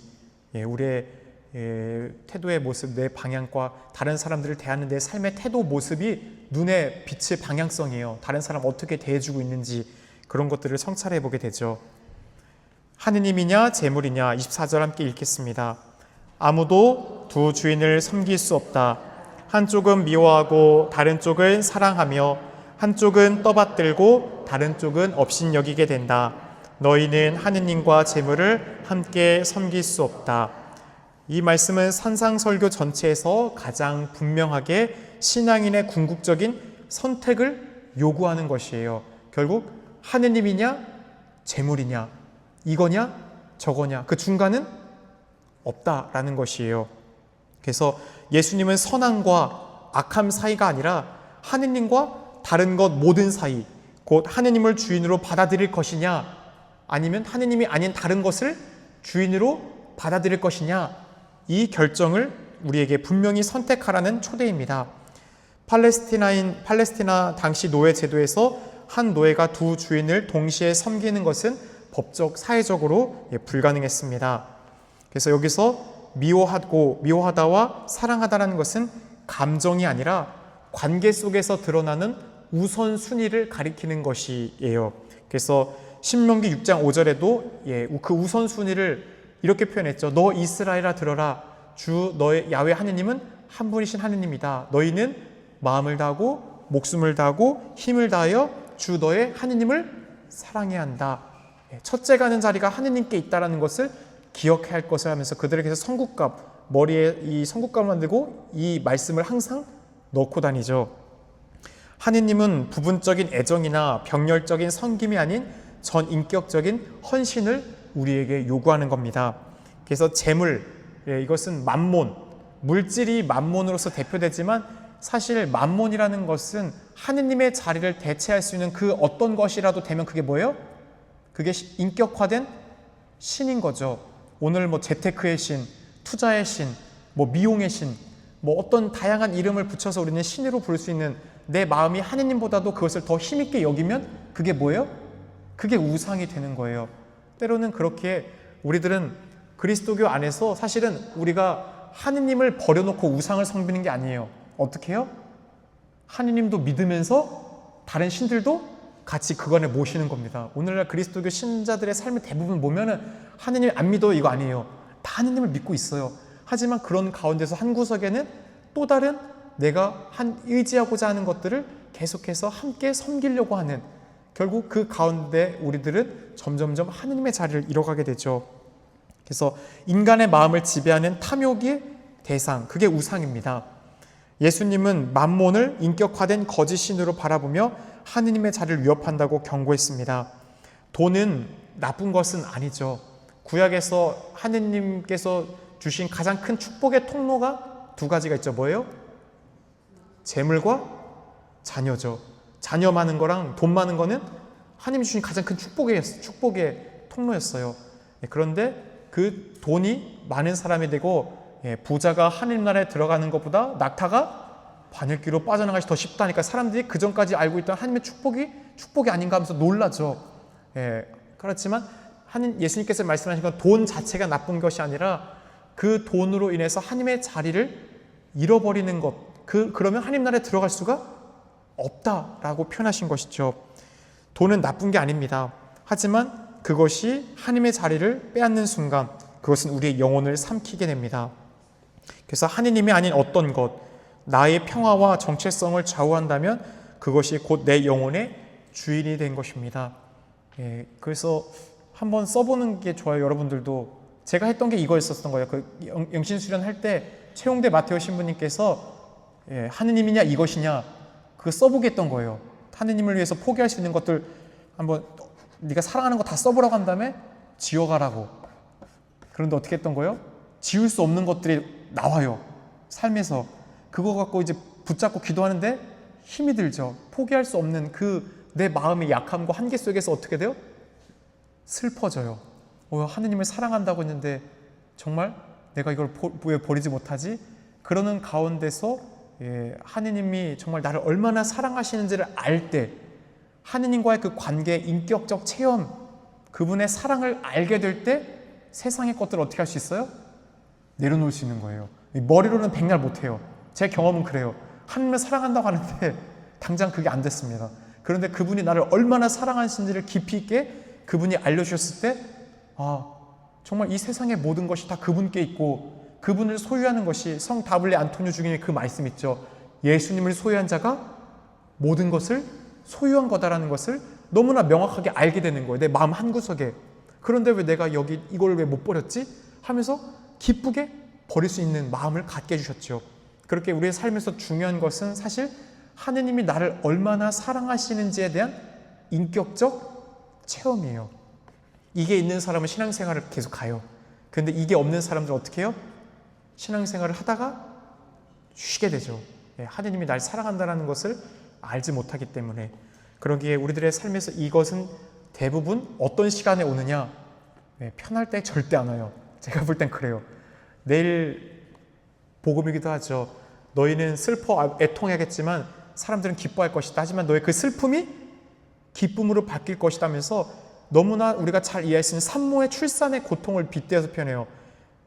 우리의 태도의 모습, 내 방향과 다른 사람들을 대하는 내 삶의 태도 모습이 눈에 비칠 방향성이에요. 다른 사람 어떻게 대해주고 있는지 그런 것들을 성찰해 보게 되죠. 하느님이냐 재물이냐 24절 함께 읽겠습니다. 아무도 두 주인을 섬길 수 없다. 한쪽은 미워하고 다른 쪽은 사랑하며 한쪽은 떠받들고 다른 쪽은 업신여기게 된다. 너희는 하느님과 재물을 함께 섬길 수 없다. 이 말씀은 산상설교 전체에서 가장 분명하게 신앙인의 궁극적인 선택을 요구하는 것이에요. 결국 하느님이냐 재물이냐 이거냐 저거냐 그 중간은 없다라는 것이에요. 그래서 예수님은 선함과 악함 사이가 아니라 하느님과 다른 것 모든 사이, 곧 하느님을 주인으로 받아들일 것이냐 아니면 하느님이 아닌 다른 것을 주인으로 받아들일 것이냐, 이 결정을 우리에게 분명히 선택하라는 초대입니다. 팔레스티나 당시 노예 제도에서 한 노예가 두 주인을 동시에 섬기는 것은 법적, 사회적으로 불가능했습니다. 그래서 여기서 미워하다와 사랑하다라는 것은 감정이 아니라 관계 속에서 드러나는 우선순위를 가리키는 것이에요. 그래서 신명기 6장 5절에도 그 우선순위를 이렇게 표현했죠. 너 이스라엘아 들어라. 주 너의 야훼 하느님은 한 분이신 하느님이다. 너희는 마음을 다하고 목숨을 다하고 힘을 다하여 주 너의 하느님을 사랑해야 한다. 첫째 가는 자리가 하느님께 있다는 것을 기억해야 할 것을 하면서 그들에게서 성국갑, 머리에 이 성국갑을 만들고 이 말씀을 항상 넣고 다니죠. 하느님은 부분적인 애정이나 병렬적인 섬김이 아닌 전 인격적인 헌신을 우리에게 요구하는 겁니다. 그래서 재물, 이것은 만몬, 물질이 만몬으로서 대표되지만 사실 만몬이라는 것은 하느님의 자리를 대체할 수 있는 그 어떤 것이라도 되면 그게 뭐예요? 그게 인격화된 신인 거죠. 오늘 재테크의 신, 투자의 신, 미용의 신, 어떤 다양한 이름을 붙여서 우리는 신으로 부를 수 있는 내 마음이 하느님보다도 그것을 더 힘있게 여기면 그게 뭐예요? 그게 우상이 되는 거예요. 때로는 그렇게 우리들은 그리스도교 안에서 사실은 우리가 하느님을 버려놓고 우상을 섬기는 게 아니에요. 어떻게 해요? 하느님도 믿으면서 다른 신들도 같이 그 안에 모시는 겁니다. 오늘날 그리스도교 신자들의 삶의 대부분 보면은 하느님 안 믿어요 이거 아니에요. 다 하느님을 믿고 있어요. 하지만 그런 가운데서 한 구석에는 또 다른 내가 의지하고자 하는 것들을 계속해서 함께 섬기려고 하는, 결국 그 가운데 우리들은 점점점 하느님의 자리를 잃어가게 되죠. 그래서 인간의 마음을 지배하는 탐욕의 대상, 그게 우상입니다. 예수님은 만몬을 인격화된 거짓 신으로 바라보며 하느님의 자리를 위협한다고 경고했습니다. 돈은 나쁜 것은 아니죠. 구약에서 하느님께서 주신 가장 큰 축복의 통로가 두 가지가 있죠. 뭐예요? 재물과 자녀죠. 자녀 많은 거랑 돈 많은 거는 하나님이 주신 가장 큰 축복의 통로였어요. 그런데 그 돈이 많은 사람이 되고 부자가 하느님 나라에 들어가는 것보다 낙타가 바늘귀로 빠져나가기 더 쉽다니까 사람들이 그 전까지 알고 있던 하나님의 축복이 아닌가 하면서 놀라죠. 그렇지만 예수님께서 말씀하신 건 돈 자체가 나쁜 것이 아니라 그 돈으로 인해서 하나님의 자리를 잃어버리는 것, 그러면 하나님 나라에 들어갈 수가 없다라고 표현하신 것이죠. 돈은 나쁜 게 아닙니다. 하지만 그것이 하나님의 자리를 빼앗는 순간 그것은 우리의 영혼을 삼키게 됩니다. 그래서 하느님이 아닌 어떤 것, 나의 평화와 정체성을 좌우한다면 그것이 곧 내 영혼의 주인이 된 것입니다. 그래서 한번 써보는 게 좋아요. 여러분들도. 제가 했던 게 이거였었던 거예요. 그 영신수련 할 때 최용대 마테오 신부님께서 하느님이냐 이것이냐 그거 써보게 했던 거예요. 하느님을 위해서 포기할 수 있는 것들 한번 네가 사랑하는 거 다 써보라고 한 다음에 지워가라고. 그런데 어떻게 했던 거예요? 지울 수 없는 것들이 나와요. 삶에서. 그거 갖고 이제 붙잡고 기도하는데 힘이 들죠. 포기할 수 없는 내 마음의 약함과 한계 속에서 어떻게 돼요? 슬퍼져요. 하느님을 사랑한다고 했는데 정말 내가 이걸 왜 버리지 못하지? 그러는 가운데서 하느님이 정말 나를 얼마나 사랑하시는지를 알 때 하느님과의 그 관계, 인격적 체험, 그분의 사랑을 알게 될 때 세상의 것들을 어떻게 할 수 있어요? 내려놓을 수 있는 거예요. 머리로는 백날 못해요. 제 경험은 그래요. 하나님을 사랑한다고 하는데 당장 그게 안 됐습니다. 그런데 그분이 나를 얼마나 사랑하시는지를 깊이 있게 그분이 알려주셨을 때 정말 이 세상의 모든 것이 다 그분께 있고 그분을 소유하는 것이 성 다블리 안토니오 중에 그 말씀 있죠. 예수님을 소유한 자가 모든 것을 소유한 거다라는 것을 너무나 명확하게 알게 되는 거예요. 내 마음 한구석에. 그런데 왜 내가 여기 이걸 왜 못 버렸지? 하면서 기쁘게 버릴 수 있는 마음을 갖게 해주셨죠. 그렇게 우리의 삶에서 중요한 것은 사실 하느님이 나를 얼마나 사랑하시는지에 대한 인격적 체험이에요. 이게 있는 사람은 신앙생활을 계속 가요. 그런데 이게 없는 사람들은 어떻게 해요? 신앙생활을 하다가 쉬게 되죠. 하느님이 날 사랑한다는 것을 알지 못하기 때문에. 그러기에 우리들의 삶에서 이것은 대부분 어떤 시간에 오느냐? 편할 때 절대 안 와요. 제가 볼 땐 그래요. 내일 복음이기도 하죠. 너희는 슬퍼 애통하겠지만 사람들은 기뻐할 것이다. 하지만 너의 그 슬픔이 기쁨으로 바뀔 것이다 하면서 너무나 우리가 잘 이해할 수 있는 산모의 출산의 고통을 빗대어서 표현해요.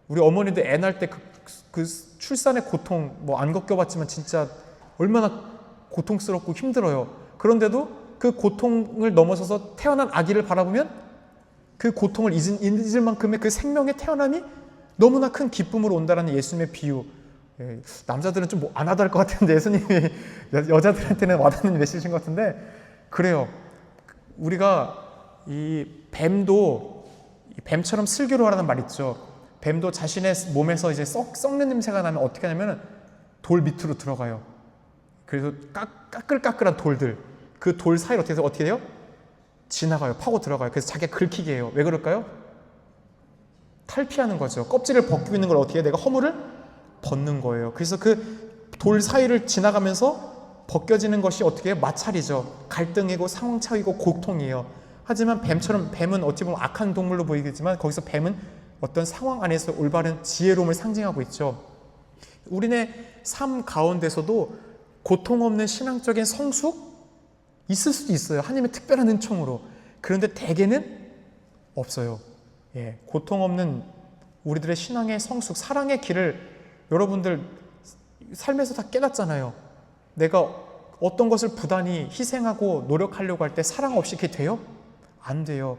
우리 어머니들 애 낳을 때 그 출산의 고통 안 겪어봤지만 진짜 얼마나 고통스럽고 힘들어요. 그런데도 그 고통을 넘어서서 태어난 아기를 바라보면 그 고통을 잊을 만큼의 그 생명의 태어남이 너무나 큰 기쁨으로 온다라는 예수님의 비유. 남자들은 좀 안 와닿을 것 같은데 예수님이 여자들한테는 와닿는 메시지인 것 같은데 그래요. 우리가 이 뱀처럼 슬기로 하라는 말 있죠. 뱀도 자신의 몸에서 이제 썩는 냄새가 나면 어떻게 하냐면 돌 밑으로 들어가요. 그래서 까끌까끌한 돌들, 그 돌 사이로 어떻게 돼요? 지나가요. 파고 들어가요. 그래서 자기가 긁히게 해요. 왜 그럴까요? 탈피하는 거죠. 껍질을 벗기고 있는 걸 어떻게 해요? 내가 허물을 벗는 거예요. 그래서 그 돌 사이를 지나가면서 벗겨지는 것이 어떻게 해요? 마찰이죠. 갈등이고 상황차이고 고통이에요. 하지만 뱀은 어찌 보면 악한 동물로 보이겠지만 거기서 뱀은 어떤 상황 안에서 올바른 지혜로움을 상징하고 있죠. 우리네 삶 가운데서도 고통 없는 신앙적인 성숙 있을 수도 있어요. 하나님의 특별한 은총으로. 그런데 대개는 없어요. 고통 없는 우리들의 신앙의 성숙, 사랑의 길을 여러분들 삶에서 다 깨닫잖아요. 내가 어떤 것을 부단히 희생하고 노력하려고 할 때 사랑 없이 그게 돼요? 안 돼요.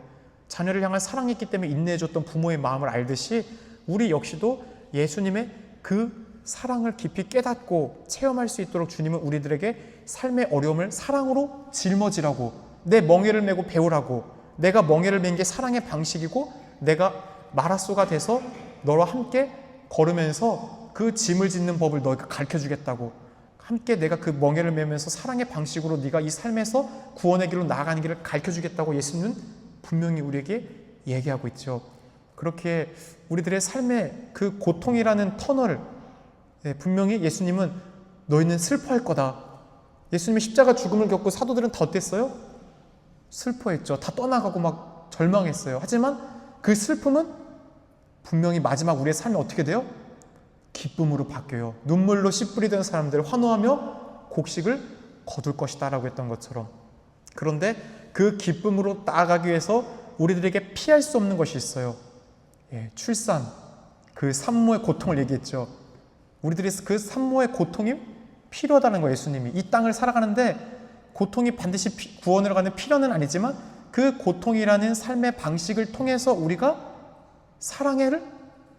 자녀를 향한 사랑이 있기 때문에 인내해줬던 부모의 마음을 알듯이 우리 역시도 예수님의 그 사랑을 깊이 깨닫고 체험할 수 있도록 주님은 우리들에게 삶의 어려움을 사랑으로 짊어지라고, 내 멍에를 메고 배우라고, 내가 멍에를 맨 게 사랑의 방식이고 내가 마라소가 돼서 너와 함께 걸으면서 그 짐을 짓는 법을 너희가 가르쳐주겠다고, 함께 내가 그 멍에를 메면서 사랑의 방식으로 네가 이 삶에서 구원의 길로 나아가는 길을 가르쳐주겠다고 예수님은 분명히 우리에게 얘기하고 있죠. 그렇게 우리들의 삶의 그 고통이라는 터널, 분명히 예수님은 너희는 슬퍼할 거다. 예수님이 십자가 죽음을 겪고 사도들은 다 어땠어요? 슬퍼했죠. 다 떠나가고 막 절망했어요. 하지만 그 슬픔은 분명히 마지막 우리의 삶이 어떻게 돼요? 기쁨으로 바뀌어요. 눈물로 씨 뿌리던 사람들 환호하며 곡식을 거둘 것이다 라고 했던 것처럼. 그런데 그 기쁨으로 나아가기 위해서 우리들에게 피할 수 없는 것이 있어요. 출산, 그 산모의 고통을 얘기했죠. 우리들이 그 산모의 고통이 필요하다는 거예요. 예수님이 이 땅을 살아가는데 고통이 반드시 구원으로 가는 필요는 아니지만 그 고통이라는 삶의 방식을 통해서 우리가 사랑을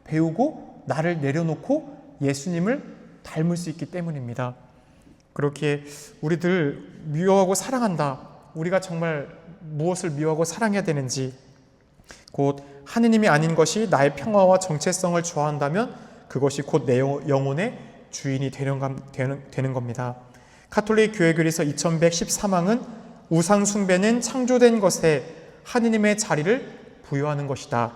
배우고 나를 내려놓고 예수님을 닮을 수 있기 때문입니다. 그렇게 우리들 미워하고 사랑한다. 우리가 정말 무엇을 미워하고 사랑해야 되는지, 곧 하느님이 아닌 것이 나의 평화와 정체성을 좋아한다면 그것이 곧 내 영혼의 주인이 되는 겁니다. 가톨릭 교회교리서 2113항은 우상 숭배는 창조된 것에 하느님의 자리를 부여하는 것이다.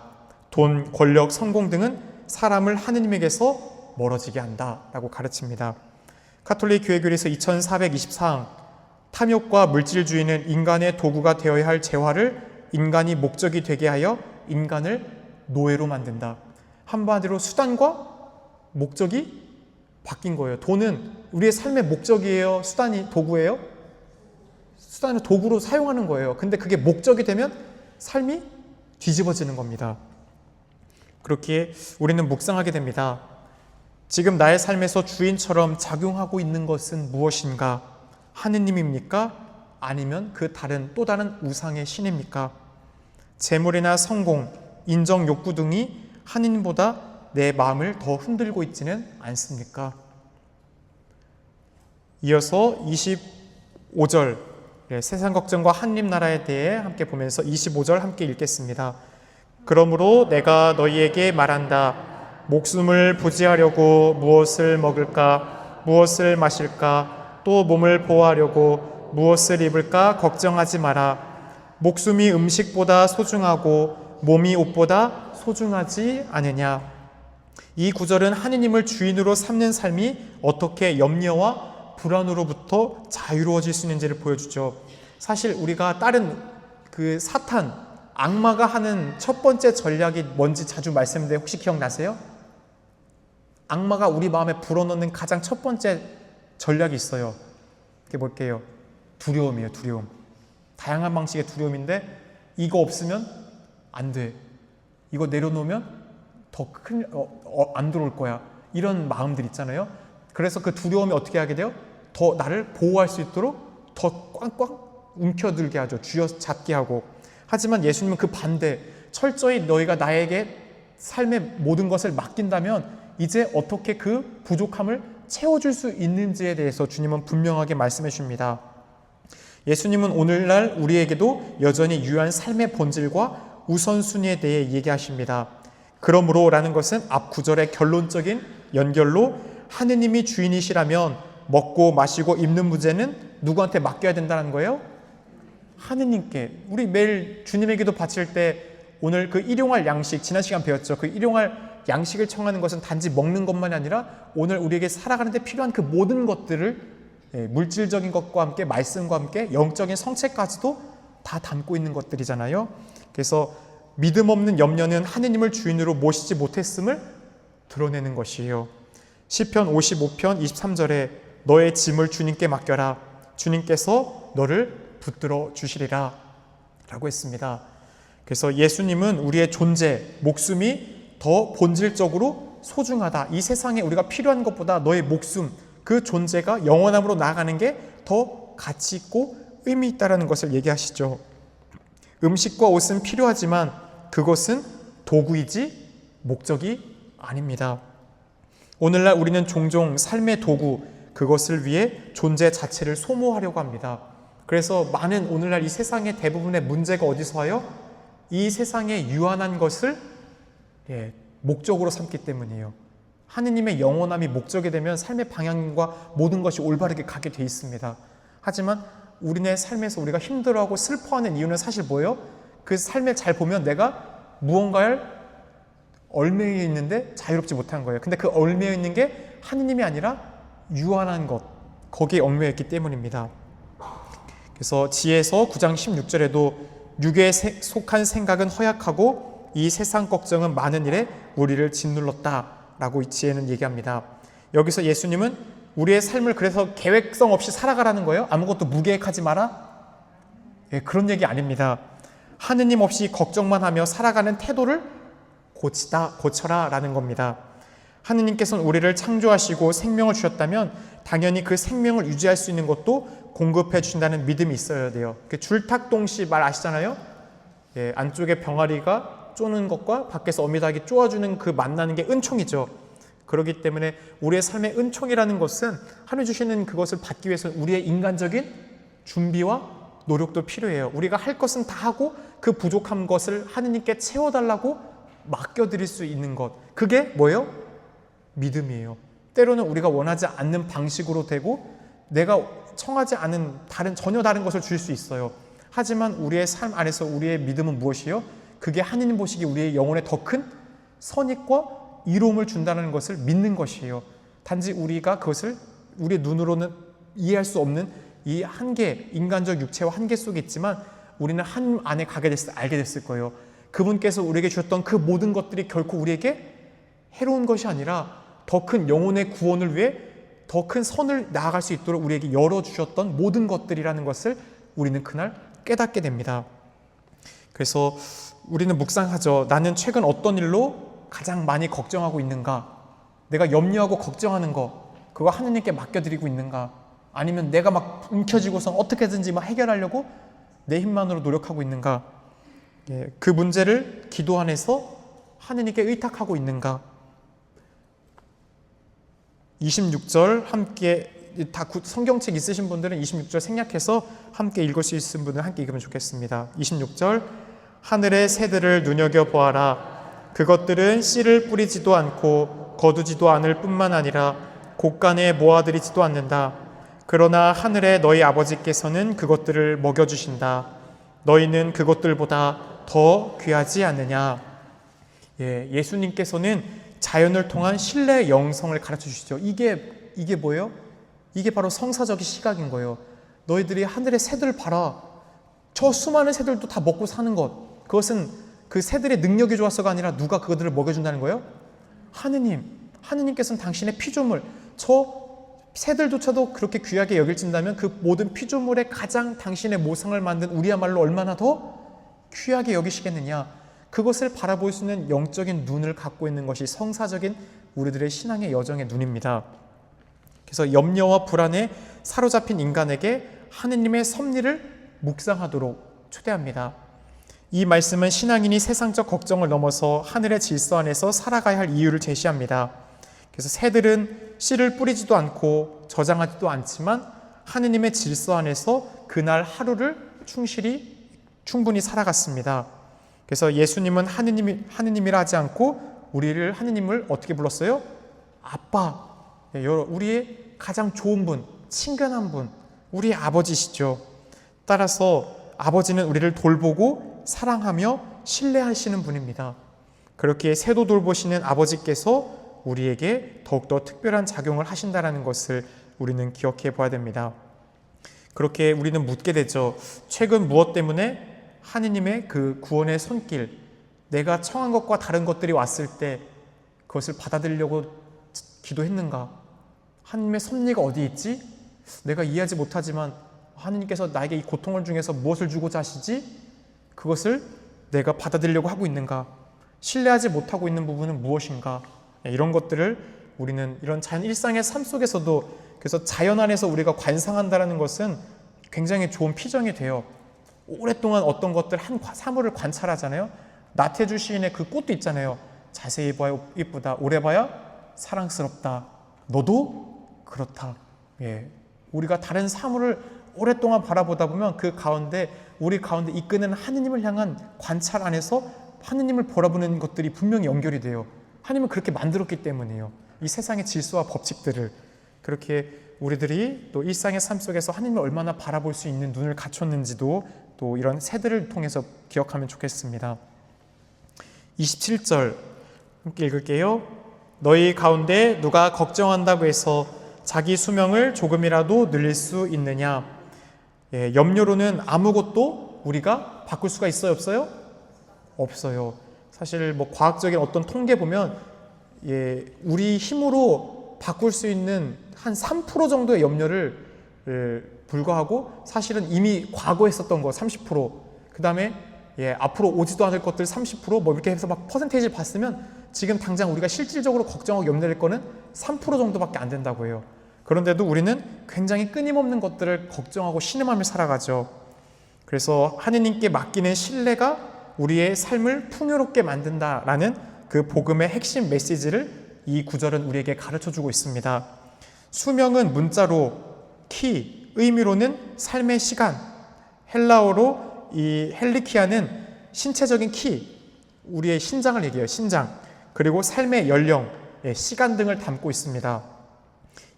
돈, 권력, 성공 등은 사람을 하느님에게서 멀어지게 한다라고 가르칩니다. 가톨릭 교회교리서 2424항 탐욕과 물질주의는 인간의 도구가 되어야 할 재화를 인간이 목적이 되게 하여 인간을 노예로 만든다. 한마디로 수단과 목적이 바뀐 거예요. 돈은 우리의 삶의 목적이에요? 수단이 도구예요? 수단을 도구로 사용하는 거예요. 근데 그게 목적이 되면 삶이 뒤집어지는 겁니다. 그렇기에 우리는 묵상하게 됩니다. 지금 나의 삶에서 주인처럼 작용하고 있는 것은 무엇인가? 하느님입니까? 아니면 그 다른 또 다른 우상의 신입니까? 재물이나 성공, 인정 욕구 등이 하느님보다 내 마음을 더 흔들고 있지는 않습니까? 이어서 25절 세상 걱정과 하느님 나라에 대해 함께 보면서 25절 함께 읽겠습니다. 그러므로 내가 너희에게 말한다. 목숨을 부지하려고 무엇을 먹을까, 무엇을 마실까, 또 몸을 보호하려고 무엇을 입을까 걱정하지 마라. 목숨이 음식보다 소중하고 몸이 옷보다 소중하지 않으냐. 이 구절은 하느님을 주인으로 삼는 삶이 어떻게 염려와 불안으로부터 자유로워질 수 있는지를 보여주죠. 사실 우리가 다른 그 사탄, 악마가 하는 첫 번째 전략이 뭔지 자주 말씀드리는데 혹시 기억나세요? 악마가 우리 마음에 불어넣는 가장 첫 번째 전략이 있어요. 그게 뭘게요? 두려움이에요. 두려움. 다양한 방식의 두려움인데 이거 없으면 안 돼. 이거 내려놓으면 더 큰 안 들어올 거야. 이런 마음들 있잖아요. 그래서 그 두려움이 어떻게 하게 돼요? 더 나를 보호할 수 있도록 더 꽝꽝 움켜들게 하죠. 쥐어잡게 하고. 하지만 예수님은 그 반대, 철저히 너희가 나에게 삶의 모든 것을 맡긴다면 이제 어떻게 그 부족함을 채워줄 수 있는지에 대해서 주님은 분명하게 말씀해 줍니다. 예수님은 오늘날 우리에게도 여전히 유효한 삶의 본질과 우선순위에 대해 얘기하십니다. 그러므로 라는 것은 앞 구절의 결론적인 연결로 하느님이 주인이시라면 먹고 마시고 입는 문제는 누구한테 맡겨야 된다는 거예요? 하느님께. 우리 매일 주님에게도 바칠 때 오늘 그 일용할 양식, 지난 시간 배웠죠. 그 일용할 양식을 청하는 것은 단지 먹는 것만이 아니라 오늘 우리에게 살아가는 데 필요한 그 모든 것들을 물질적인 것과 함께 말씀과 함께 영적인 성체까지도 다 담고 있는 것들이잖아요. 그래서 믿음 없는 염려는 하느님을 주인으로 모시지 못했음을 드러내는 것이에요. 시편 55편 23절에 너의 짐을 주님께 맡겨라. 주님께서 너를 붙들어 주시리라 라고 했습니다. 그래서 예수님은 우리의 존재, 목숨이 더 본질적으로 소중하다. 이 세상에 우리가 필요한 것보다 너의 목숨, 그 존재가 영원함으로 나아가는 게 더 가치 있고 의미 있다는 것을 얘기하시죠. 음식과 옷은 필요하지만 그것은 도구이지 목적이 아닙니다. 오늘날 우리는 종종 삶의 도구, 그것을 위해 존재 자체를 소모하려고 합니다. 그래서 많은 오늘날 이 세상의 대부분의 문제가 어디서 와요? 이 세상의 유한한 것을 목적으로 삼기 때문이에요. 하느님의 영원함이 목적이 되면 삶의 방향과 모든 것이 올바르게 가게 돼 있습니다. 하지만 우리네 삶에서 우리가 힘들어하고 슬퍼하는 이유는 사실 뭐예요? 그 삶을 잘 보면 내가 무언가를 얽매여 있는데 자유롭지 못한 거예요. 근데 그 얽매여 있는 게 하느님이 아니라 유한한 것, 거기에 얽매여 있기 때문입니다. 그래서 지혜서 9장 16절에도 육에 속한 생각은 허약하고 이 세상 걱정은 많은 일에 우리를 짓눌렀다 라고 지혜는 얘기합니다. 여기서 예수님은 우리의 삶을 그래서 계획성 없이 살아가라는 거예요? 아무것도 무계획하지 마라? 그런 얘기 아닙니다. 하느님 없이 걱정만 하며 살아가는 태도를 고쳐라 라는 겁니다. 하느님께서는 우리를 창조하시고 생명을 주셨다면 당연히 그 생명을 유지할 수 있는 것도 공급해 주신다는 믿음이 있어야 돼요. 줄탁동시 말 아시잖아요? 안쪽에 병아리가 쪼는 것과 밖에서 어미닭이 쪼아주는 그 만나는 게 은총이죠. 그렇기 때문에 우리의 삶의 은총이라는 것은 하나님 주시는 그것을 받기 위해서 우리의 인간적인 준비와 노력도 필요해요. 우리가 할 것은 다 하고 그 부족한 것을 하느님께 채워달라고 맡겨드릴 수 있는 것, 그게 뭐예요? 믿음이에요. 때로는 우리가 원하지 않는 방식으로 되고 내가 청하지 않은 전혀 다른 것을 줄 수 있어요. 하지만 우리의 삶 안에서 우리의 믿음은 무엇이에요? 그게 하느님 보시기에 우리의 영혼에 더 큰 선익과 이로움을 준다는 것을 믿는 것이에요. 단지 우리가 그것을 우리의 눈으로는 이해할 수 없는 이 한계, 인간적 육체와 한계 속에 있지만 우리는 하나님 안에 가게 됐을 때 알게 됐을 거예요. 그분께서 우리에게 주셨던 그 모든 것들이 결코 우리에게 해로운 것이 아니라 더 큰 영혼의 구원을 위해 더 큰 선을 나아갈 수 있도록 우리에게 열어주셨던 모든 것들이라는 것을 우리는 그날 깨닫게 됩니다. 그래서 우리는 묵상하죠. 나는 최근 어떤 일로 가장 많이 걱정하고 있는가? 내가 염려하고 걱정하는 거, 그거 하느님께 맡겨드리고 있는가? 아니면 내가 막 움켜쥐고서 어떻게든지 막 해결하려고 내 힘만으로 노력하고 있는가? 그 문제를 기도 안에서 하느님께 의탁하고 있는가? 26절 함께, 다 성경책 있으신 분들은 26절 생략해서 함께 읽을 수 있는 분들은 함께 읽으면 좋겠습니다. 26절, 하늘의 새들을 눈여겨보아라. 그것들은 씨를 뿌리지도 않고 거두지도 않을 뿐만 아니라 곳간에 모아들이지도 않는다. 그러나 하늘의 너희 아버지께서는 그것들을 먹여주신다. 너희는 그것들보다 더 귀하지 않느냐. 예수님께서는 자연을 통한 신뢰의 영성을 가르쳐 주시죠. 이게 뭐예요? 이게 바로 성사적인 시각인 거예요. 너희들이 하늘의 새들을 봐라. 저 수많은 새들도 다 먹고 사는 것. 그것은 그 새들의 능력이 좋아서가 아니라 누가 그것들을 먹여준다는 거예요? 하느님께서는 당신의 피조물, 저 새들조차도 그렇게 귀하게 여길진다면 그 모든 피조물에 가장 당신의 모상을 만든 우리야말로 얼마나 더 귀하게 여기시겠느냐. 그것을 바라볼 수 있는 영적인 눈을 갖고 있는 것이 성사적인 우리들의 신앙의 여정의 눈입니다. 그래서 염려와 불안에 사로잡힌 인간에게 하느님의 섭리를 묵상하도록 초대합니다. 이 말씀은 신앙인이 세상적 걱정을 넘어서 하늘의 질서 안에서 살아가야 할 이유를 제시합니다. 그래서 새들은 씨를 뿌리지도 않고 저장하지도 않지만 하느님의 질서 안에서 그날 하루를 충분히 살아갔습니다. 그래서 예수님은 하느님이라 하지 않고 우리를 하느님을 어떻게 불렀어요? 아빠. 우리의 가장 좋은 분, 친근한 분, 우리의 아버지시죠. 따라서 아버지는 우리를 돌보고 사랑하며 신뢰하시는 분입니다. 그렇게 새도 돌보시는 아버지께서 우리에게 더욱더 특별한 작용을 하신다는 것을 우리는 기억해 봐야 됩니다. 그렇게 우리는 묻게 되죠. 최근 무엇 때문에 하느님의 그 구원의 손길, 내가 청한 것과 다른 것들이 왔을 때 그것을 받아들이려고 기도했는가? 하느님의 섭리가 어디 있지? 내가 이해하지 못하지만 하느님께서 나에게 이 고통을 중에서 무엇을 주고자 하시지? 그것을 내가 받아들이려고 하고 있는가? 신뢰하지 못하고 있는 부분은 무엇인가? 이런 것들을 우리는 이런 자연 일상의 삶 속에서도, 그래서 자연 안에서 우리가 관상한다는 것은 굉장히 좋은 피정이 돼요. 오랫동안 어떤 것들 한 사물을 관찰하잖아요. 나태주 시인의 그 꽃도 있잖아요. 자세히 봐야 이쁘다, 오래 봐야 사랑스럽다, 너도 그렇다. 우리가 다른 사물을 오랫동안 바라보다 보면 그 가운데, 우리 가운데 이끄는 하느님을 향한 관찰 안에서 하느님을 바라보는 것들이 분명히 연결이 돼요. 하느님은 그렇게 만들었기 때문이에요. 이 세상의 질서와 법칙들을. 그렇게 우리들이 또 일상의 삶 속에서 하느님을 얼마나 바라볼 수 있는 눈을 갖췄는지도 또 이런 새들을 통해서 기억하면 좋겠습니다. 27절 함께 읽을게요. 너희 가운데 누가 걱정한다고 해서 자기 수명을 조금이라도 늘릴 수 있느냐? 염려로는 아무것도 우리가 바꿀 수가 있어요, 없어요? 없어요. 사실 뭐 과학적인 어떤 통계 보면 우리 힘으로 바꿀 수 있는 한 3% 정도의 염려를 불과하고, 사실은 이미 과거에 했었던 거 30%, 그 다음에 앞으로 오지도 않을 것들 30%, 뭐 이렇게 해서 막 퍼센테이지를 봤으면 지금 당장 우리가 실질적으로 걱정하고 염려될 거는 3% 정도밖에 안 된다고 해요. 그런데도 우리는 굉장히 끊임없는 것들을 걱정하고 신음하며 살아가죠. 그래서 하느님께 맡기는 신뢰가 우리의 삶을 풍요롭게 만든다라는 그 복음의 핵심 메시지를 이 구절은 우리에게 가르쳐주고 있습니다. 수명은 문자로 키, 의미로는 삶의 시간, 헬라어로 이 헬리키아는 신체적인 키, 우리의 신장을 얘기해요. 신장. 그리고 삶의 연령, 시간 등을 담고 있습니다.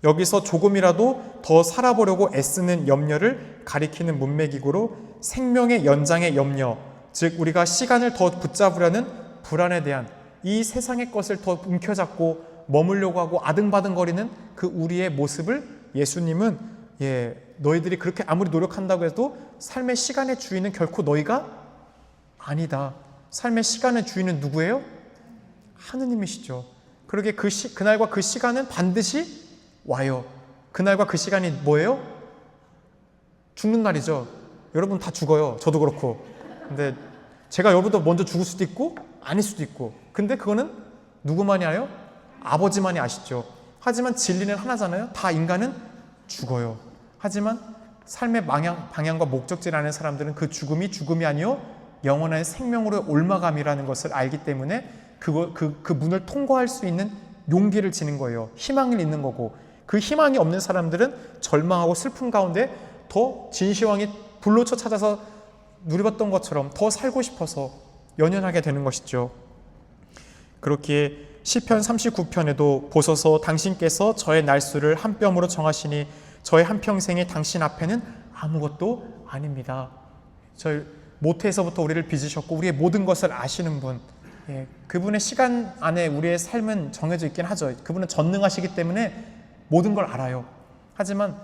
여기서 조금이라도 더 살아보려고 애쓰는 염려를 가리키는 문맥이고로 생명의 연장의 염려, 즉 우리가 시간을 더 붙잡으려는 불안에 대한, 이 세상의 것을 더 움켜잡고 머물려고 하고 아등바등거리는 그 우리의 모습을 예수님은 너희들이 그렇게 아무리 노력한다고 해도 삶의 시간의 주인은 결코 너희가 아니다. 삶의 시간의 주인은 누구예요? 하느님이시죠. 그러게 그날과 그 시간은 반드시 와요. 그날과 그 시간이 뭐예요? 죽는 날이죠. 여러분 다 죽어요. 저도 그렇고. 근데 제가 여러분보다 먼저 죽을 수도 있고 아닐 수도 있고, 근데 그거는 누구만이 알아요? 아버지만이 아시죠. 하지만 진리는 하나잖아요. 다 인간은 죽어요. 하지만 삶의 방향과 목적지를 아는 사람들은 그 죽음이 아니요 영원한 생명으로 옮아감이라는 것을 알기 때문에 그 문을 통과할 수 있는 용기를 지닌 거예요. 희망을 있는 거고, 그 희망이 없는 사람들은 절망하고 슬픔 가운데 더 진시황이 불로쳐 찾아서 누려봤던 것처럼 더 살고 싶어서 연연하게 되는 것이죠. 그렇기에 시편 39편에도 보소서 당신께서 저의 날수를 한 뼘으로 정하시니 저의 한평생이 당신 앞에는 아무것도 아닙니다. 저희 모태에서부터 우리를 빚으셨고 우리의 모든 것을 아시는 분, 그분의 시간 안에 우리의 삶은 정해져 있긴 하죠. 그분은 전능하시기 때문에 모든 걸 알아요. 하지만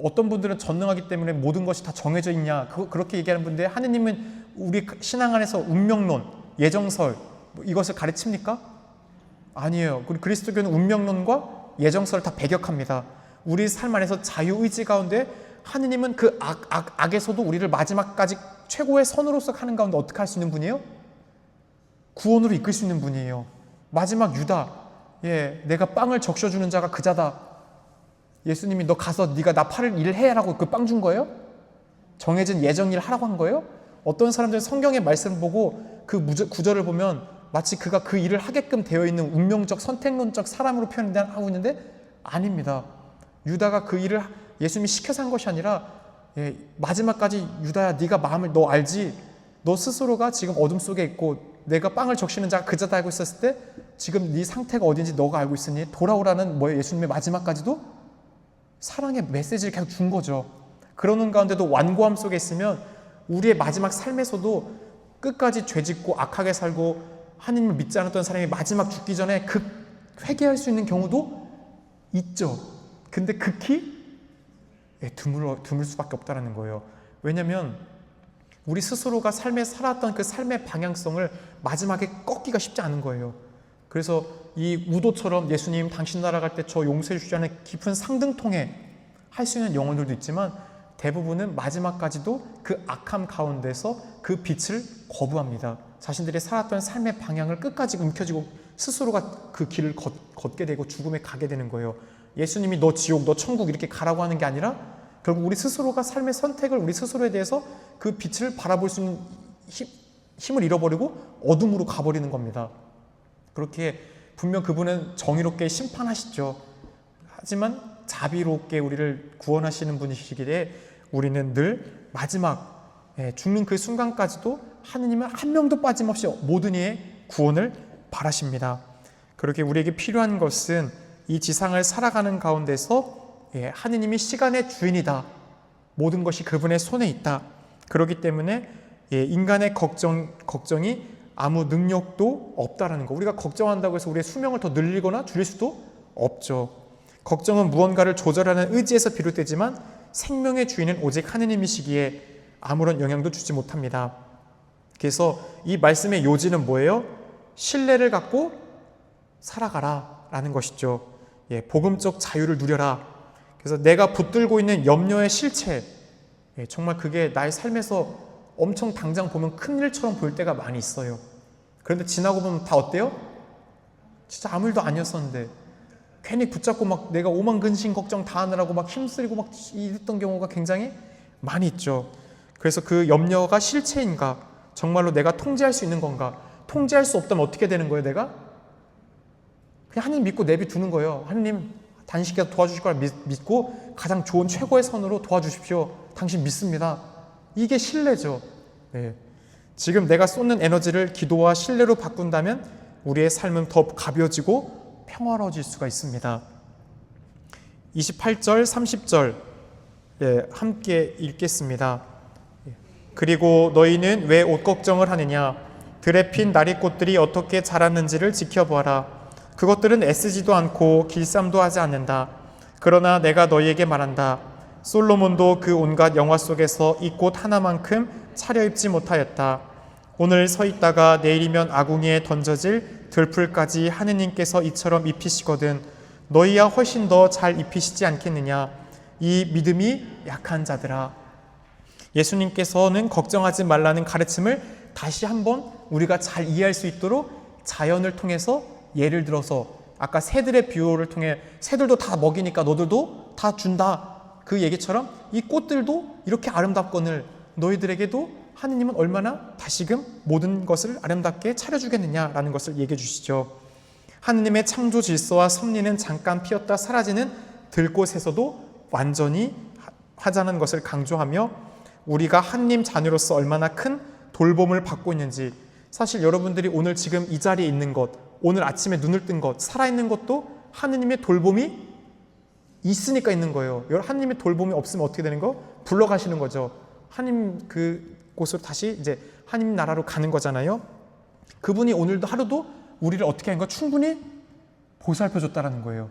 어떤 분들은 전능하기 때문에 모든 것이 다 정해져 있냐 그렇게 얘기하는 분인데, 하느님은 우리 신앙 안에서 운명론, 예정설 이것을 가르칩니까? 아니에요. 그리스도교는 운명론과 예정설을 다 배격합니다. 우리 삶 안에서 자유의지 가운데 하느님은 그 악에서도 우리를 마지막까지 최고의 선으로서 하는 가운데 어떻게 할 수 있는 분이에요? 구원으로 이끌 수 있는 분이에요. 마지막 유다, 내가 빵을 적셔주는 자가 그자다. 예수님이 너 가서 네가 나 팔을 일을 해라고 그 빵 준 거예요? 정해진 예정 일 하라고 한 거예요? 어떤 사람들은 성경의 말씀을 보고 그 구절을 보면 마치 그가 그 일을 하게끔 되어 있는 운명적 선택론적 사람으로 표현하고 있는데 아닙니다. 유다가 그 일을 예수님이 시켜서 한 것이 아니라 마지막까지 유다야, 네가 마음을 너 알지? 너 스스로가 지금 어둠 속에 있고 내가 빵을 적시는 자가 그자다 알고 있었을 때 지금 네 상태가 어딘지 너가 알고 있으니 돌아오라는 예수님의 마지막까지도 사랑의 메시지를 계속 준 거죠. 그러는 가운데도 완고함 속에 있으면 우리의 마지막 삶에서도 끝까지 죄짓고 악하게 살고 하나님을 믿지 않았던 사람이 마지막 죽기 전에 회개할 수 있는 경우도 있죠. 근데 극히 드물 수밖에 없다는 거예요. 왜냐하면 우리 스스로가 삶에 살았던 그 삶의 방향성을 마지막에 꺾기가 쉽지 않은 거예요. 그래서 이 우도처럼 예수님 당신 나라 갈 때 저 용서해 주지 않은 깊은 상등통에 할 수 있는 영혼들도 있지만 대부분은 마지막까지도 그 악함 가운데서 그 빛을 거부합니다. 자신들이 살았던 삶의 방향을 끝까지 움켜쥐고 스스로가 그 길을 걷게 되고 죽음에 가게 되는 거예요. 예수님이 너 지옥, 너 천국 이렇게 가라고 하는 게 아니라 결국 우리 스스로가 삶의 선택을 우리 스스로에 대해서 그 빛을 바라볼 수 있는 힘을 잃어버리고 어둠으로 가버리는 겁니다. 그렇게 분명 그분은 정의롭게 심판하시죠. 하지만 자비롭게 우리를 구원하시는 분이시기에 우리는 늘 마지막 죽는 그 순간까지도 하느님은 한 명도 빠짐없이 모든 이의 구원을 바라십니다. 그렇게 우리에게 필요한 것은 이 지상을 살아가는 가운데서 하느님이 시간의 주인이다. 모든 것이 그분의 손에 있다. 그렇기 때문에 인간의 걱정이 아무 능력도 없다라는 거. 우리가 걱정한다고 해서 우리의 수명을 더 늘리거나 줄일 수도 없죠. 걱정은 무언가를 조절하는 의지에서 비롯되지만 생명의 주인은 오직 하느님이시기에 아무런 영향도 주지 못합니다. 그래서 이 말씀의 요지는 뭐예요? 신뢰를 갖고 살아가라 라는 것이죠. 복음적 자유를 누려라. 그래서 내가 붙들고 있는 염려의 실체, 정말 그게 나의 삶에서 엄청 당장 보면 큰일처럼 보일 때가 많이 있어요. 그런데 지나고 보면 다 어때요? 진짜 아무 일도 아니었었는데 괜히 붙잡고 막 내가 오만 근심 걱정 다 하느라고 막 힘쓰리고 막 이랬던 경우가 굉장히 많이 있죠. 그래서 그 염려가 실체인가? 정말로 내가 통제할 수 있는 건가? 통제할 수 없다면 어떻게 되는 거예요, 내가? 그냥 하나님 믿고 내비두는 거예요. 하나님 당신께서 도와주실 걸 믿고 가장 좋은 최고의 선으로 도와주십시오. 당신 믿습니다. 이게 신뢰죠. 지금 내가 쏟는 에너지를 기도와 신뢰로 바꾼다면 우리의 삶은 더 가벼워지고 평화로워질 수가 있습니다. 28절, 30절 함께 읽겠습니다. 그리고 너희는 왜 옷 걱정을 하느냐? 들에 핀 나리꽃들이 어떻게 자랐는지를 지켜보아라. 그것들은 애쓰지도 않고 길쌈도 하지 않는다. 그러나 내가 너희에게 말한다. 솔로몬도 그 온갖 영화 속에서 이 꽃 하나만큼 차려입지 못하였다. 오늘 서 있다가 내일이면 아궁이에 던져질 들풀까지 하느님께서 이처럼 입히시거든 너희야 훨씬 더 잘 입히시지 않겠느냐. 이 믿음이 약한 자들아. 예수님께서는 걱정하지 말라는 가르침을 다시 한번 우리가 잘 이해할 수 있도록 자연을 통해서 예를 들어서 아까 새들의 비유를 통해 새들도 다 먹이니까 너들도 다 준다. 그 얘기처럼 이 꽃들도 이렇게 아름답거늘 너희들에게도 하느님은 얼마나 다시금 모든 것을 아름답게 차려주겠느냐라는 것을 얘기해 주시죠. 하느님의 창조 질서와 섭리는 잠깐 피었다 사라지는 들꽃에서도 완전히 하자는 것을 강조하며 우리가 하느님 자녀로서 얼마나 큰 돌봄을 받고 있는지, 사실 여러분들이 오늘 지금 이 자리에 있는 것, 오늘 아침에 눈을 뜬 것, 살아있는 것도 하느님의 돌봄이 있으니까 있는 거예요. 하느님의 돌봄이 없으면 어떻게 되는 거? 불러가시는 거죠. 하느님 그곳으로 다시 이제 하느님 나라로 가는 거잖아요. 그분이 오늘도 하루도 우리를 어떻게 하는 거 충분히 보살펴줬다라는 거예요.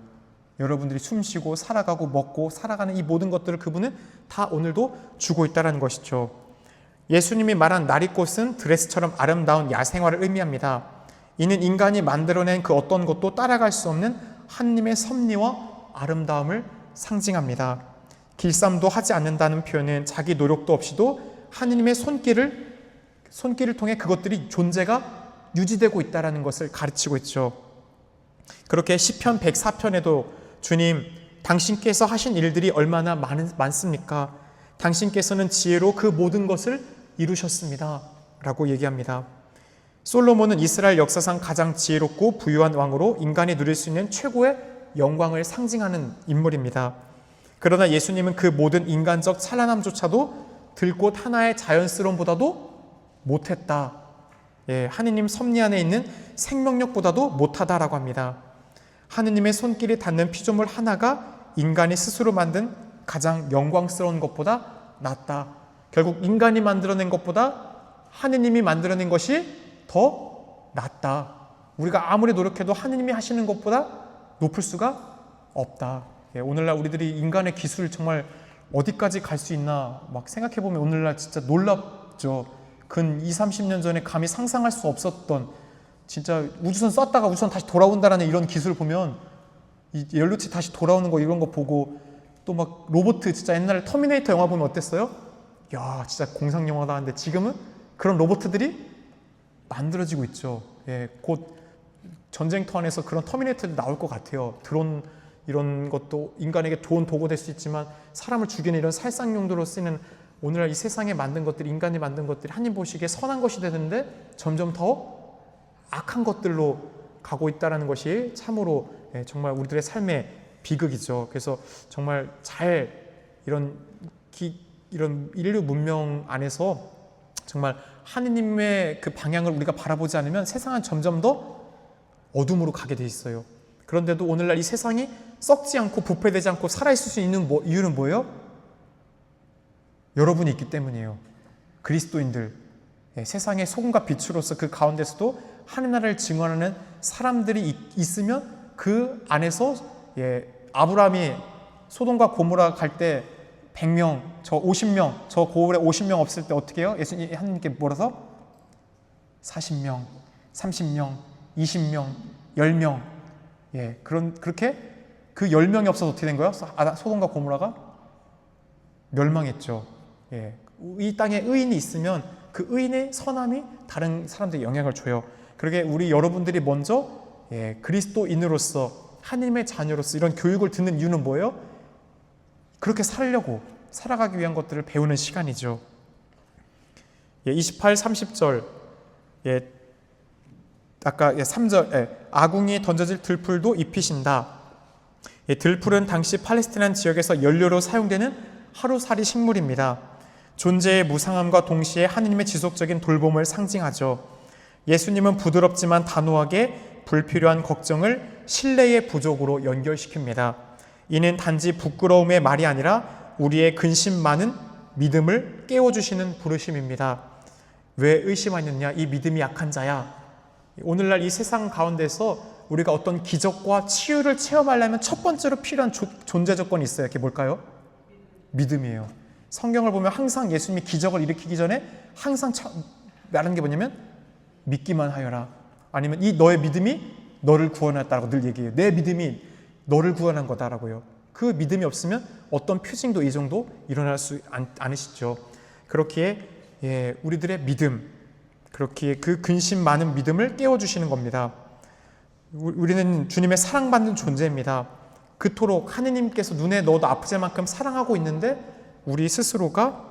여러분들이 숨쉬고 살아가고 먹고 살아가는 이 모든 것들을 그분은 다 오늘도 주고 있다는 것이죠. 예수님이 말한 나리꽃은 드레스처럼 아름다운 야생화를 의미합니다. 이는 인간이 만들어낸 그 어떤 것도 따라갈 수 없는 하느님의 섭리와 아름다움을 상징합니다. 길쌈도 하지 않는다는 표현은 자기 노력도 없이도 하느님의 손길을 통해 그것들이 존재가 유지되고 있다는 것을 가르치고 있죠. 그렇게 시편 104편에도 주님, 당신께서 하신 일들이 얼마나 많습니까? 당신께서는 지혜로 그 모든 것을 이루셨습니다. 라고 얘기합니다. 솔로몬은 이스라엘 역사상 가장 지혜롭고 부유한 왕으로 인간이 누릴 수 있는 최고의 영광을 상징하는 인물입니다. 그러나 예수님은 그 모든 인간적 찬란함조차도 들꽃 하나의 자연스러움보다도 못했다. 하느님 섭리 안에 있는 생명력보다도 못하다라고 합니다. 하느님의 손길이 닿는 피조물 하나가 인간이 스스로 만든 가장 영광스러운 것보다 낫다. 결국 인간이 만들어낸 것보다 하느님이 만들어낸 것이 더 낫다. 우리가 아무리 노력해도 하느님이 하시는 것보다 높을 수가 없다. 오늘날 우리들이 인간의 기술 정말 어디까지 갈 수 있나 막 생각해보면 오늘날 진짜 놀랍죠. 근 20-30년 전에 감히 상상할 수 없었던, 진짜 우주선 쐈다가 우주선 다시 돌아온다라는 이런 기술 보면, 이 연료체 다시 돌아오는 거 이런 거 보고, 또 막 로봇, 진짜 옛날에 터미네이터 영화 보면 어땠어요? 야, 진짜 공상 영화다 하는데 지금은 그런 로봇들이 만들어지고 있죠. 곧 전쟁터 안에서 그런 터미네이터도 나올 것 같아요. 드론 이런 것도 인간에게 좋은 도구 될 수 있지만 사람을 죽이는 이런 살상 용도로 쓰는, 오늘날 이 세상에 만든 것들이, 인간이 만든 것들이 하나님 보시기에 선한 것이 되는데 점점 더 악한 것들로 가고 있다는 것이 참으로 정말 우리들의 삶의 비극이죠. 그래서 정말 잘 이런 인류 문명 안에서 정말 하느님의 그 방향을 우리가 바라보지 않으면 세상은 점점 더 어둠으로 가게 돼 있어요. 그런데도 오늘날 이 세상이 썩지 않고 부패되지 않고 살아있을 수 있는 이유는 뭐예요? 여러분이 있기 때문이에요. 그리스도인들, 세상의 소금과 빛으로서 그 가운데서도 하나님 나라를 증언하는 사람들이 있으면 그 안에서 아브라함이 소돔과 고모라 갈 때 100명, 저 50명, 저 고을에 50명 없을 때 어떻게 해요? 예수님 하나님께 물어서 40명, 30명, 20명, 10명. 그렇게 그 10명이 없어서 어떻게 된 거예요? 소돔과 고모라가 멸망했죠. 이 땅에 의인이 있으면 그 의인의 선함이 다른 사람들에게 영향을 줘요. 그러게 우리 여러분들이 먼저 그리스도인으로서 하나님의 자녀로서 이런 교육을 듣는 이유는 뭐예요? 그렇게 살아가기 위한 것들을 배우는 시간이죠. 28, 30절 아까 3절 아궁이에 던져질 들풀도 입히신다. 들풀은 당시 팔레스타인 지역에서 연료로 사용되는 하루살이 식물입니다. 존재의 무상함과 동시에 하느님의 지속적인 돌봄을 상징하죠. 예수님은 부드럽지만 단호하게 불필요한 걱정을 신뢰의 부족으로 연결시킵니다. 이는 단지 부끄러움의 말이 아니라 우리의 근심 많은 믿음을 깨워주시는 부르심입니다. 왜 의심하느냐? 이 믿음이 약한 자야. 오늘날 이 세상 가운데서 우리가 어떤 기적과 치유를 체험하려면 첫 번째로 필요한 존재 조건이 있어요. 그게 뭘까요? 믿음이에요. 성경을 보면 항상 예수님이 기적을 일으키기 전에 항상 말하는 게 뭐냐면 믿기만 하여라. 아니면 이 너의 믿음이 너를 구원했다라고 늘 얘기해요. 내 믿음이 너를 구원한 거다라고요. 그 믿음이 없으면 어떤 표징도 이 정도 일어날 수 않으시죠. 그렇기에 우리들의 믿음, 그렇기에 그 근심 많은 믿음을 깨워주시는 겁니다. 우리는 주님의 사랑받는 존재입니다. 그토록 하느님께서 눈에 넣어도 아프질 만큼 사랑하고 있는데 우리 스스로가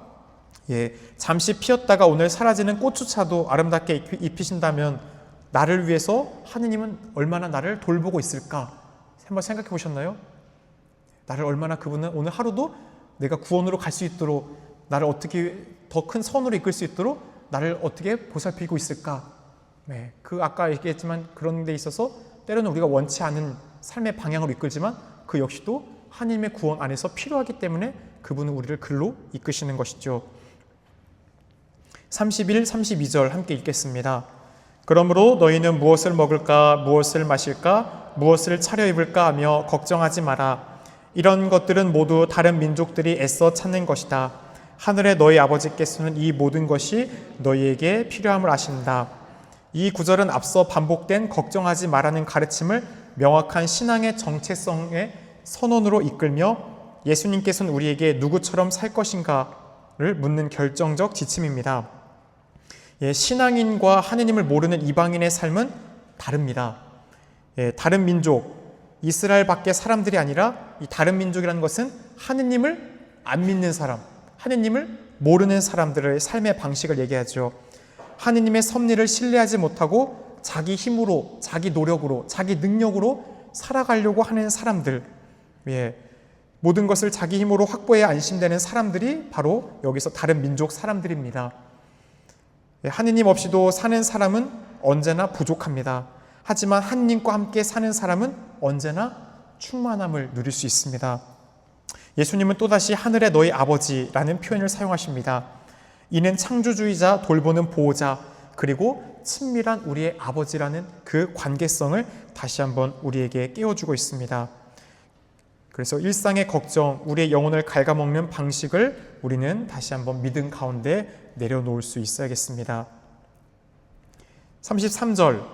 잠시 피었다가 오늘 사라지는 꽃조차도 아름답게 입히신다면 나를 위해서 하느님은 얼마나 나를 돌보고 있을까? 한번 생각해 보셨나요? 나를 얼마나 그분은 오늘 하루도 내가 구원으로 갈 수 있도록 나를 어떻게 더 큰 선으로 이끌 수 있도록 나를 어떻게 보살피고 있을까? 그 아까 얘기했지만 그런 데 있어서 때로는 우리가 원치 않은 삶의 방향으로 이끌지만 그 역시도 하나님의 구원 안에서 필요하기 때문에 그분은 우리를 글로 이끄시는 것이죠. 31, 32절 함께 읽겠습니다. 그러므로 너희는 무엇을 먹을까, 무엇을 마실까, 무엇을 차려입을까 하며 걱정하지 마라. 이런 것들은 모두 다른 민족들이 애써 찾는 것이다. 하늘의 너희 아버지께서는 이 모든 것이 너희에게 필요함을 아신다. 이 구절은 앞서 반복된 걱정하지 말라는 가르침을 명확한 신앙의 정체성의 선언으로 이끌며 예수님께서는 우리에게 누구처럼 살 것인가를 묻는 결정적 지침입니다. 신앙인과 하느님을 모르는 이방인의 삶은 다릅니다. 다른 민족, 이스라엘 밖의 사람들이 아니라 이 다른 민족이라는 것은 하느님을 안 믿는 사람, 하느님을 모르는 사람들의 삶의 방식을 얘기하죠. 하느님의 섭리를 신뢰하지 못하고 자기 힘으로, 자기 노력으로, 자기 능력으로 살아가려고 하는 사람들, 모든 것을 자기 힘으로 확보해야 안심되는 사람들이 바로 여기서 다른 민족 사람들입니다. 하느님 없이도 사는 사람은 언제나 부족합니다. 하지만 하느님과 함께 사는 사람은 언제나 충만함을 누릴 수 있습니다. 예수님은 또다시 하늘의 너희 아버지라는 표현을 사용하십니다. 이는 창조주의자, 돌보는 보호자, 그리고 친밀한 우리의 아버지라는 그 관계성을 다시 한번 우리에게 깨워주고 있습니다. 그래서 일상의 걱정, 우리의 영혼을 갉아먹는 방식을 우리는 다시 한번 믿음 가운데 내려놓을 수 있어야겠습니다. 33절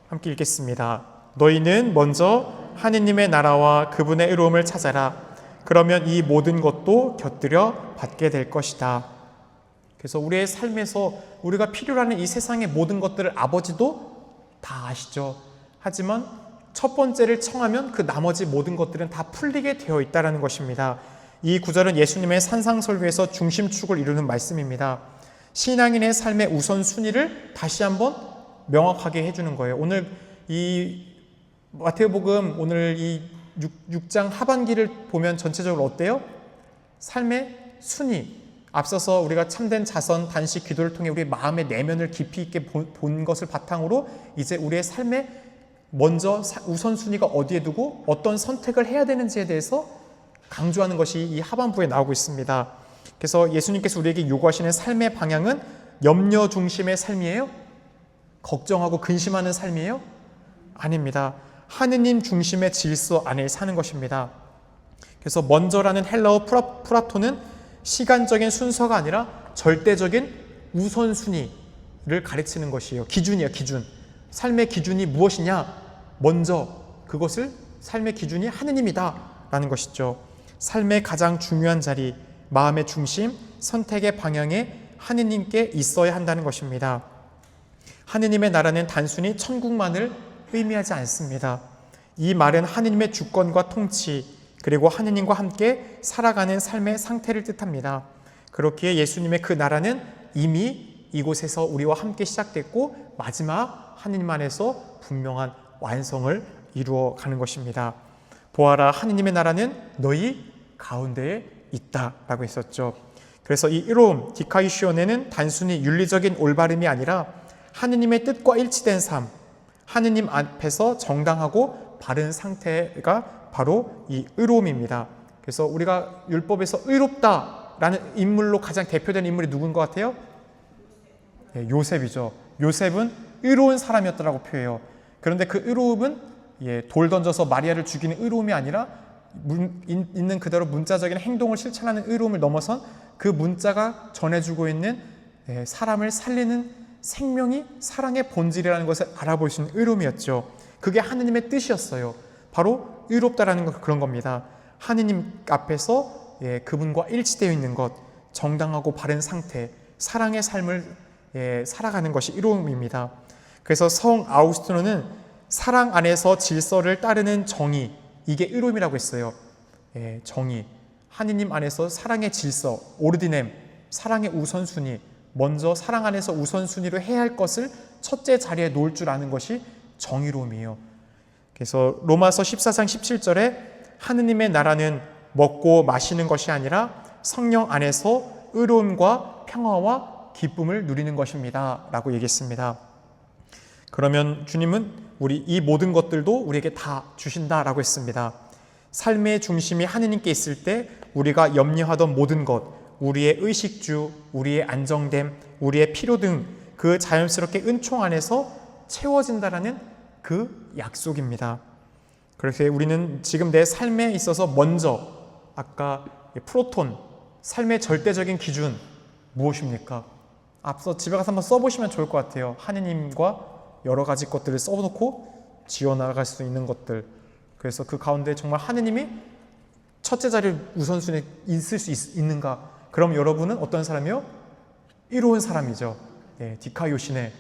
함께 읽겠습니다. 너희는 먼저 하느님의 나라와 그분의 의로움을 찾아라. 그러면 이 모든 것도 곁들여 받게 될 것이다. 그래서 우리의 삶에서 우리가 필요로 하는 이 세상의 모든 것들을 아버지도 다 아시죠. 하지만 첫 번째를 청하면 그 나머지 모든 것들은 다 풀리게 되어 있다는 것입니다. 이 구절은 예수님의 산상설교에서 중심축을 이루는 말씀입니다. 신앙인의 삶의 우선순위를 다시 한번 명확하게 해주는 거예요. 오늘 이 마태복음 오늘 이 6장 하반기를 보면 전체적으로 어때요? 삶의 순위, 앞서서 우리가 참된 자선, 단식, 기도를 통해 우리의 마음의 내면을 깊이 있게 본 것을 바탕으로 이제 우리의 삶의 먼저 우선순위가 어디에 두고 어떤 선택을 해야 되는지에 대해서 강조하는 것이 이 하반부에 나오고 있습니다. 그래서 예수님께서 우리에게 요구하시는 삶의 방향은 염려 중심의 삶이에요? 걱정하고 근심하는 삶이에요? 아닙니다. 하느님 중심의 질서 안에 사는 것입니다. 그래서 먼저라는 헬라어 프라토는 시간적인 순서가 아니라 절대적인 우선순위를 가르치는 것이에요. 기준이에요, 기준. 삶의 기준이 무엇이냐? 먼저 그것을 삶의 기준이 하느님이다 라는 것이죠. 삶의 가장 중요한 자리, 마음의 중심, 선택의 방향에 하느님께 있어야 한다는 것입니다. 하느님의 나라는 단순히 천국만을 의미하지 않습니다. 이 말은 하느님의 주권과 통치, 그리고 하느님과 함께 살아가는 삶의 상태를 뜻합니다. 그렇기에 예수님의 그 나라는 이미 이곳에서 우리와 함께 시작됐고 마지막 하느님 안에서 분명한 완성을 이루어가는 것입니다. 보아라, 하느님의 나라는 너희 가운데에 있다라고 했었죠. 그래서 이 의로움, 디카이시오네는 단순히 윤리적인 올바름이 아니라 하느님의 뜻과 일치된 삶, 하느님 앞에서 정당하고 바른 상태가 바로 이 의로움입니다. 그래서 우리가 율법에서 의롭다라는 인물로 가장 대표되는 인물이 누군 것 같아요? 요셉이죠. 요셉은 의로운 사람이었다라고 표해요. 그런데 그 의로움은 돌 던져서 마리아를 죽이는 의로움이 아니라 있는 그대로 문자적인 행동을 실천하는 의로움을 넘어선 그 문자가 전해주고 있는 사람을 살리는 생명이 사랑의 본질이라는 것을 알아볼 수 있는 의로움이었죠. 그게 하느님의 뜻이었어요. 바로 의롭다라는 건 그런 겁니다. 하느님 앞에서 그분과 일치되어 있는 것, 정당하고 바른 상태, 사랑의 삶을 살아가는 것이 이로움입니다. 그래서 성 아우구스티노는 사랑 안에서 질서를 따르는 정의, 이게 의로움이라고 했어요. 정의, 하느님 안에서 사랑의 질서, 오르디넴, 사랑의 우선순위, 먼저 사랑 안에서 우선순위로 해야 할 것을 첫째 자리에 놓을 줄 아는 것이 정의로움이에요. 그래서 로마서 14장 17절에 하느님의 나라는 먹고 마시는 것이 아니라 성령 안에서 의로움과 평화와 기쁨을 누리는 것입니다 라고 얘기했습니다. 그러면 주님은 우리 이 모든 것들도 우리에게 다 주신다라고 했습니다. 삶의 중심이 하느님께 있을 때 우리가 염려하던 모든 것, 우리의 의식주, 우리의 안정됨, 우리의 필요 등 그 자연스럽게 은총 안에서 채워진다라는 그 약속입니다. 그래서 우리는 지금 내 삶에 있어서 먼저 아까 프로톤, 삶의 절대적인 기준 무엇입니까? 앞서 집에 가서 한번 써보시면 좋을 것 같아요. 하느님과 여러 가지 것들을 써놓고 지어나갈 수 있는 것들. 그래서 그 가운데 정말 하느님이 첫째 자리를 우선순위에 있을 수 있는가? 그럼 여러분은 어떤 사람이요? 이로운 사람이죠. 디카요시네,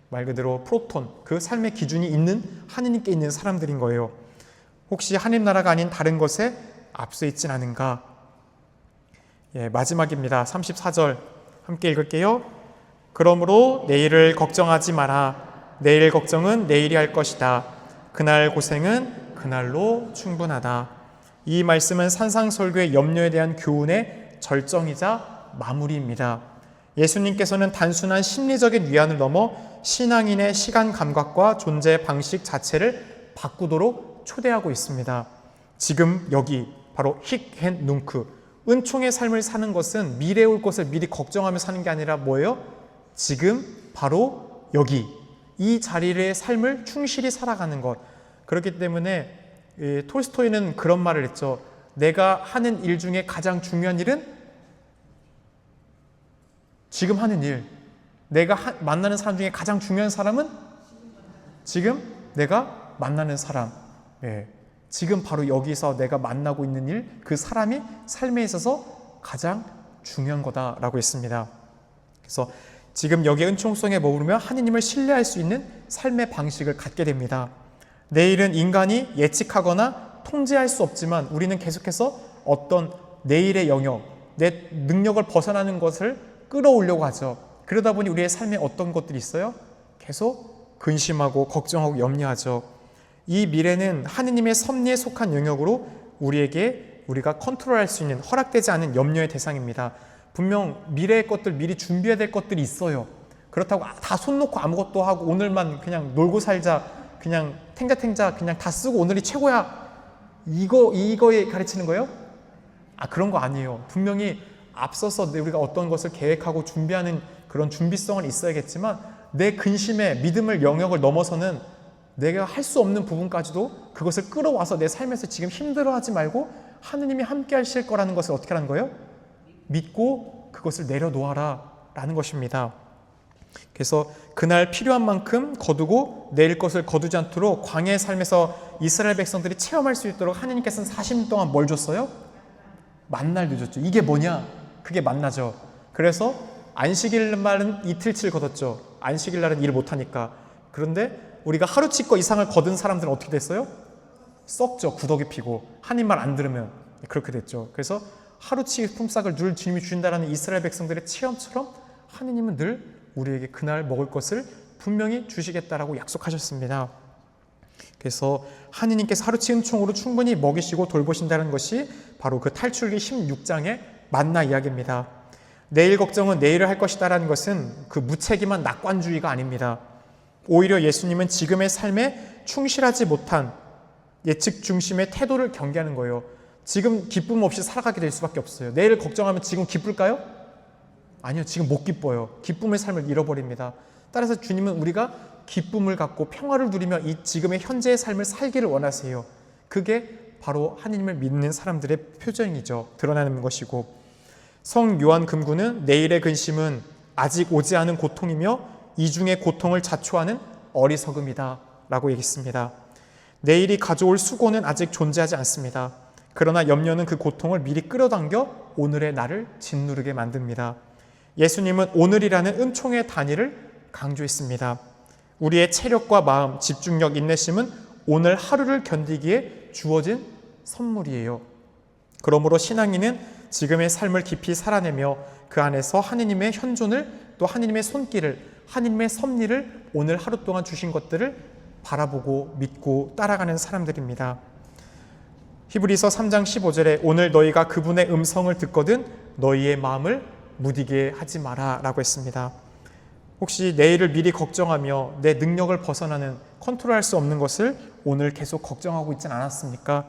말 그대로 프로톤, 그 삶의 기준이 있는 하느님께 있는 사람들인 거예요. 혹시 하느님 나라가 아닌 다른 것에 앞서 있진 않은가? 마지막입니다. 34절 함께 읽을게요. 그러므로 내일을 걱정하지 마라. 내일 걱정은 내일이 할 것이다. 그날 고생은 그날로 충분하다. 이 말씀은 산상설교의 염려에 대한 교훈의 절정이자 마무리입니다. 예수님께서는 단순한 심리적인 위안을 넘어 신앙인의 시간 감각과 존재 방식 자체를 바꾸도록 초대하고 있습니다. 지금 여기 바로 힉, 눅크, 은총의 삶을 사는 것은 미래에 올 것을 미리 걱정하며 사는 게 아니라 뭐예요? 지금 바로 여기 이 자리의 삶을 충실히 살아가는 것. 그렇기 때문에 톨스토이는 그런 말을 했죠. 내가 하는 일 중에 가장 중요한 일은 지금 하는 일. 내가 만나는 사람 중에 가장 중요한 사람은 지금 내가 만나는 사람. 지금 바로 여기서 내가 만나고 있는 일, 그 사람이 삶에 있어서 가장 중요한 거다라고 했습니다. 그래서 지금 여기 은총성에 머무르며 하느님을 신뢰할 수 있는 삶의 방식을 갖게 됩니다. 내일은 인간이 예측하거나 통제할 수 없지만 우리는 계속해서 어떤 내일의 영역, 내 능력을 벗어나는 것을 끌어오려고 하죠. 그러다 보니 우리의 삶에 어떤 것들이 있어요? 계속 근심하고 걱정하고 염려하죠. 이 미래는 하느님의 섭리에 속한 영역으로 우리가 컨트롤할 수 있는, 허락되지 않은 염려의 대상입니다. 분명 미래의 것들, 미리 준비해야 될 것들이 있어요. 그렇다고 다 손 놓고 아무것도 하고 오늘만 그냥 놀고 살자, 그냥 탱자탱자 그냥 다 쓰고 오늘이 최고야, 이거에 가르치는 거예요? 그런 거 아니에요. 분명히 앞서서 우리가 어떤 것을 계획하고 준비하는 그런 준비성은 있어야겠지만 내 근심의 믿음을 영역을 넘어서는 내가 할 수 없는 부분까지도 그것을 끌어와서 내 삶에서 지금 힘들어하지 말고 하느님이 함께 하실 거라는 것을 어떻게 하는 거예요? 믿고 그것을 내려놓아라 라는 것입니다. 그래서 그날 필요한 만큼 거두고 내일 것을 거두지 않도록 광야의 삶에서 이스라엘 백성들이 체험할 수 있도록 하느님께서는 40년 동안 뭘 줬어요? 만나를 줬죠. 이게 뭐냐? 그게 만나죠. 그래서 안식일날은 이틀치를 거뒀죠. 안식일날은 일을 못하니까. 그런데 우리가 하루치 거 이상을 거둔 사람들은 어떻게 됐어요? 썩죠. 구더기 피고 하나님 말 안 들으면 그렇게 됐죠. 그래서 하루치 품삯을 늘 주님이 주신다라는 이스라엘 백성들의 체험처럼 하느님은 늘 우리에게 그날 먹을 것을 분명히 주시겠다라고 약속하셨습니다. 그래서 하느님께서 하루치 은총으로 충분히 먹이시고 돌보신다는 것이 바로 그 탈출기 16장의 만나 이야기입니다. 내일 걱정은 내일을 할 것이다라는 것은 그 무책임한 낙관주의가 아닙니다. 오히려 예수님은 지금의 삶에 충실하지 못한 예측 중심의 태도를 경계하는 거예요. 지금 기쁨 없이 살아가게 될 수밖에 없어요. 내일 걱정하면 지금 기쁠까요? 아니요, 지금 못 기뻐요. 기쁨의 삶을 잃어버립니다. 따라서 주님은 우리가 기쁨을 갖고 평화를 누리며 이 지금의 현재의 삶을 살기를 원하세요. 그게 바로 하느님을 믿는 사람들의 표정이죠. 드러나는 것이고, 성 요한 금구는 내일의 근심은 아직 오지 않은 고통이며 이중의 고통을 자초하는 어리석음이다 라고 얘기했습니다. 내일이 가져올 수고는 아직 존재하지 않습니다. 그러나 염려는 그 고통을 미리 끌어당겨 오늘의 나를 짓누르게 만듭니다. 예수님은 오늘이라는 은총의 단위를 강조했습니다. 우리의 체력과 마음, 집중력, 인내심은 오늘 하루를 견디기에 주어진 선물이에요. 그러므로 신앙인은 지금의 삶을 깊이 살아내며 그 안에서 하느님의 현존을, 또 하느님의 손길을, 하느님의 섭리를 오늘 하루 동안 주신 것들을 바라보고 믿고 따라가는 사람들입니다. 히브리서 3장 15절에 오늘 너희가 그분의 음성을 듣거든 너희의 마음을 무디게 하지 마라 라고 했습니다. 혹시 내일을 미리 걱정하며 내 능력을 벗어나는, 컨트롤할 수 없는 것을 오늘 계속 걱정하고 있진 않았습니까?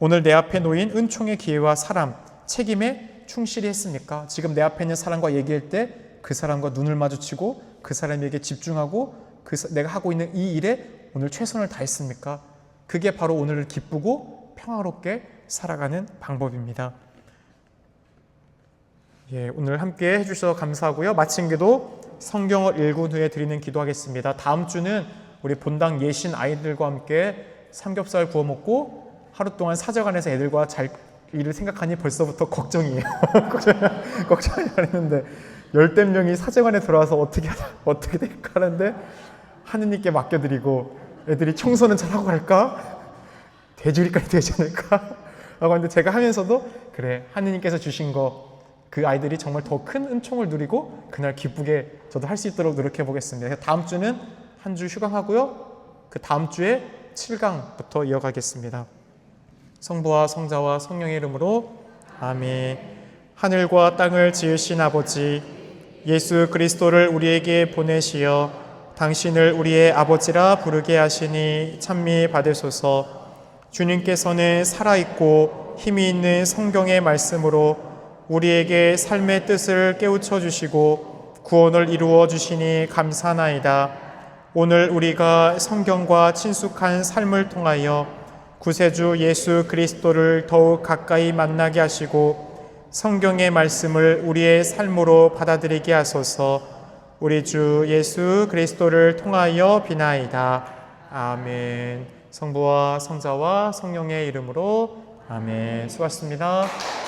오늘 내 앞에 놓인 은총의 기회와 사람, 책임에 충실히 했습니까? 지금 내 앞에 있는 사람과 얘기할 때 그 사람과 눈을 마주치고 그 사람에게 집중하고 내가 하고 있는 이 일에 오늘 최선을 다했습니까? 그게 바로 오늘을 기쁘고 평화롭게 살아가는 방법입니다. 오늘 함께 해주셔서 감사하고요. 마친 기도 성경을 읽은 후에 드리는 기도하겠습니다. 다음 주는 우리 본당 예신 아이들과 함께 삼겹살 구워 먹고 하루 동안 사적안에서 애들과 잘 일을 생각하니 벌써부터 걱정이에요. 걱정이 안 했는데 열댓 명이 사적안에 들어와서 어떻게 될까 하는데 하느님께 맡겨드리고 애들이 청소는 잘하고 갈까? 돼지우리까지 되지 않을까? 라고 하는데 제가 하면서도 그래, 하느님께서 주신 거 그 아이들이 정말 더 큰 은총을 누리고 그날 기쁘게 저도 할 수 있도록 노력해 보겠습니다. 다음 주는 한 주 휴강하고요. 그 다음 주에 7강부터 이어가겠습니다. 성부와 성자와 성령의 이름으로 아멘. 하늘과 땅을 지으신 아버지, 예수 그리스도를 우리에게 보내시어 당신을 우리의 아버지라 부르게 하시니 찬미 받으소서. 주님께서는 살아있고 힘이 있는 성경의 말씀으로 우리에게 삶의 뜻을 깨우쳐 주시고 구원을 이루어 주시니 감사나이다. 오늘 우리가 성경과 친숙한 삶을 통하여 구세주 예수 그리스도를 더욱 가까이 만나게 하시고 성경의 말씀을 우리의 삶으로 받아들이게 하소서. 우리 주 예수 그리스도를 통하여 비나이다. 아멘. 성부와 성자와 성령의 이름으로 아멘. 수고하셨습니다.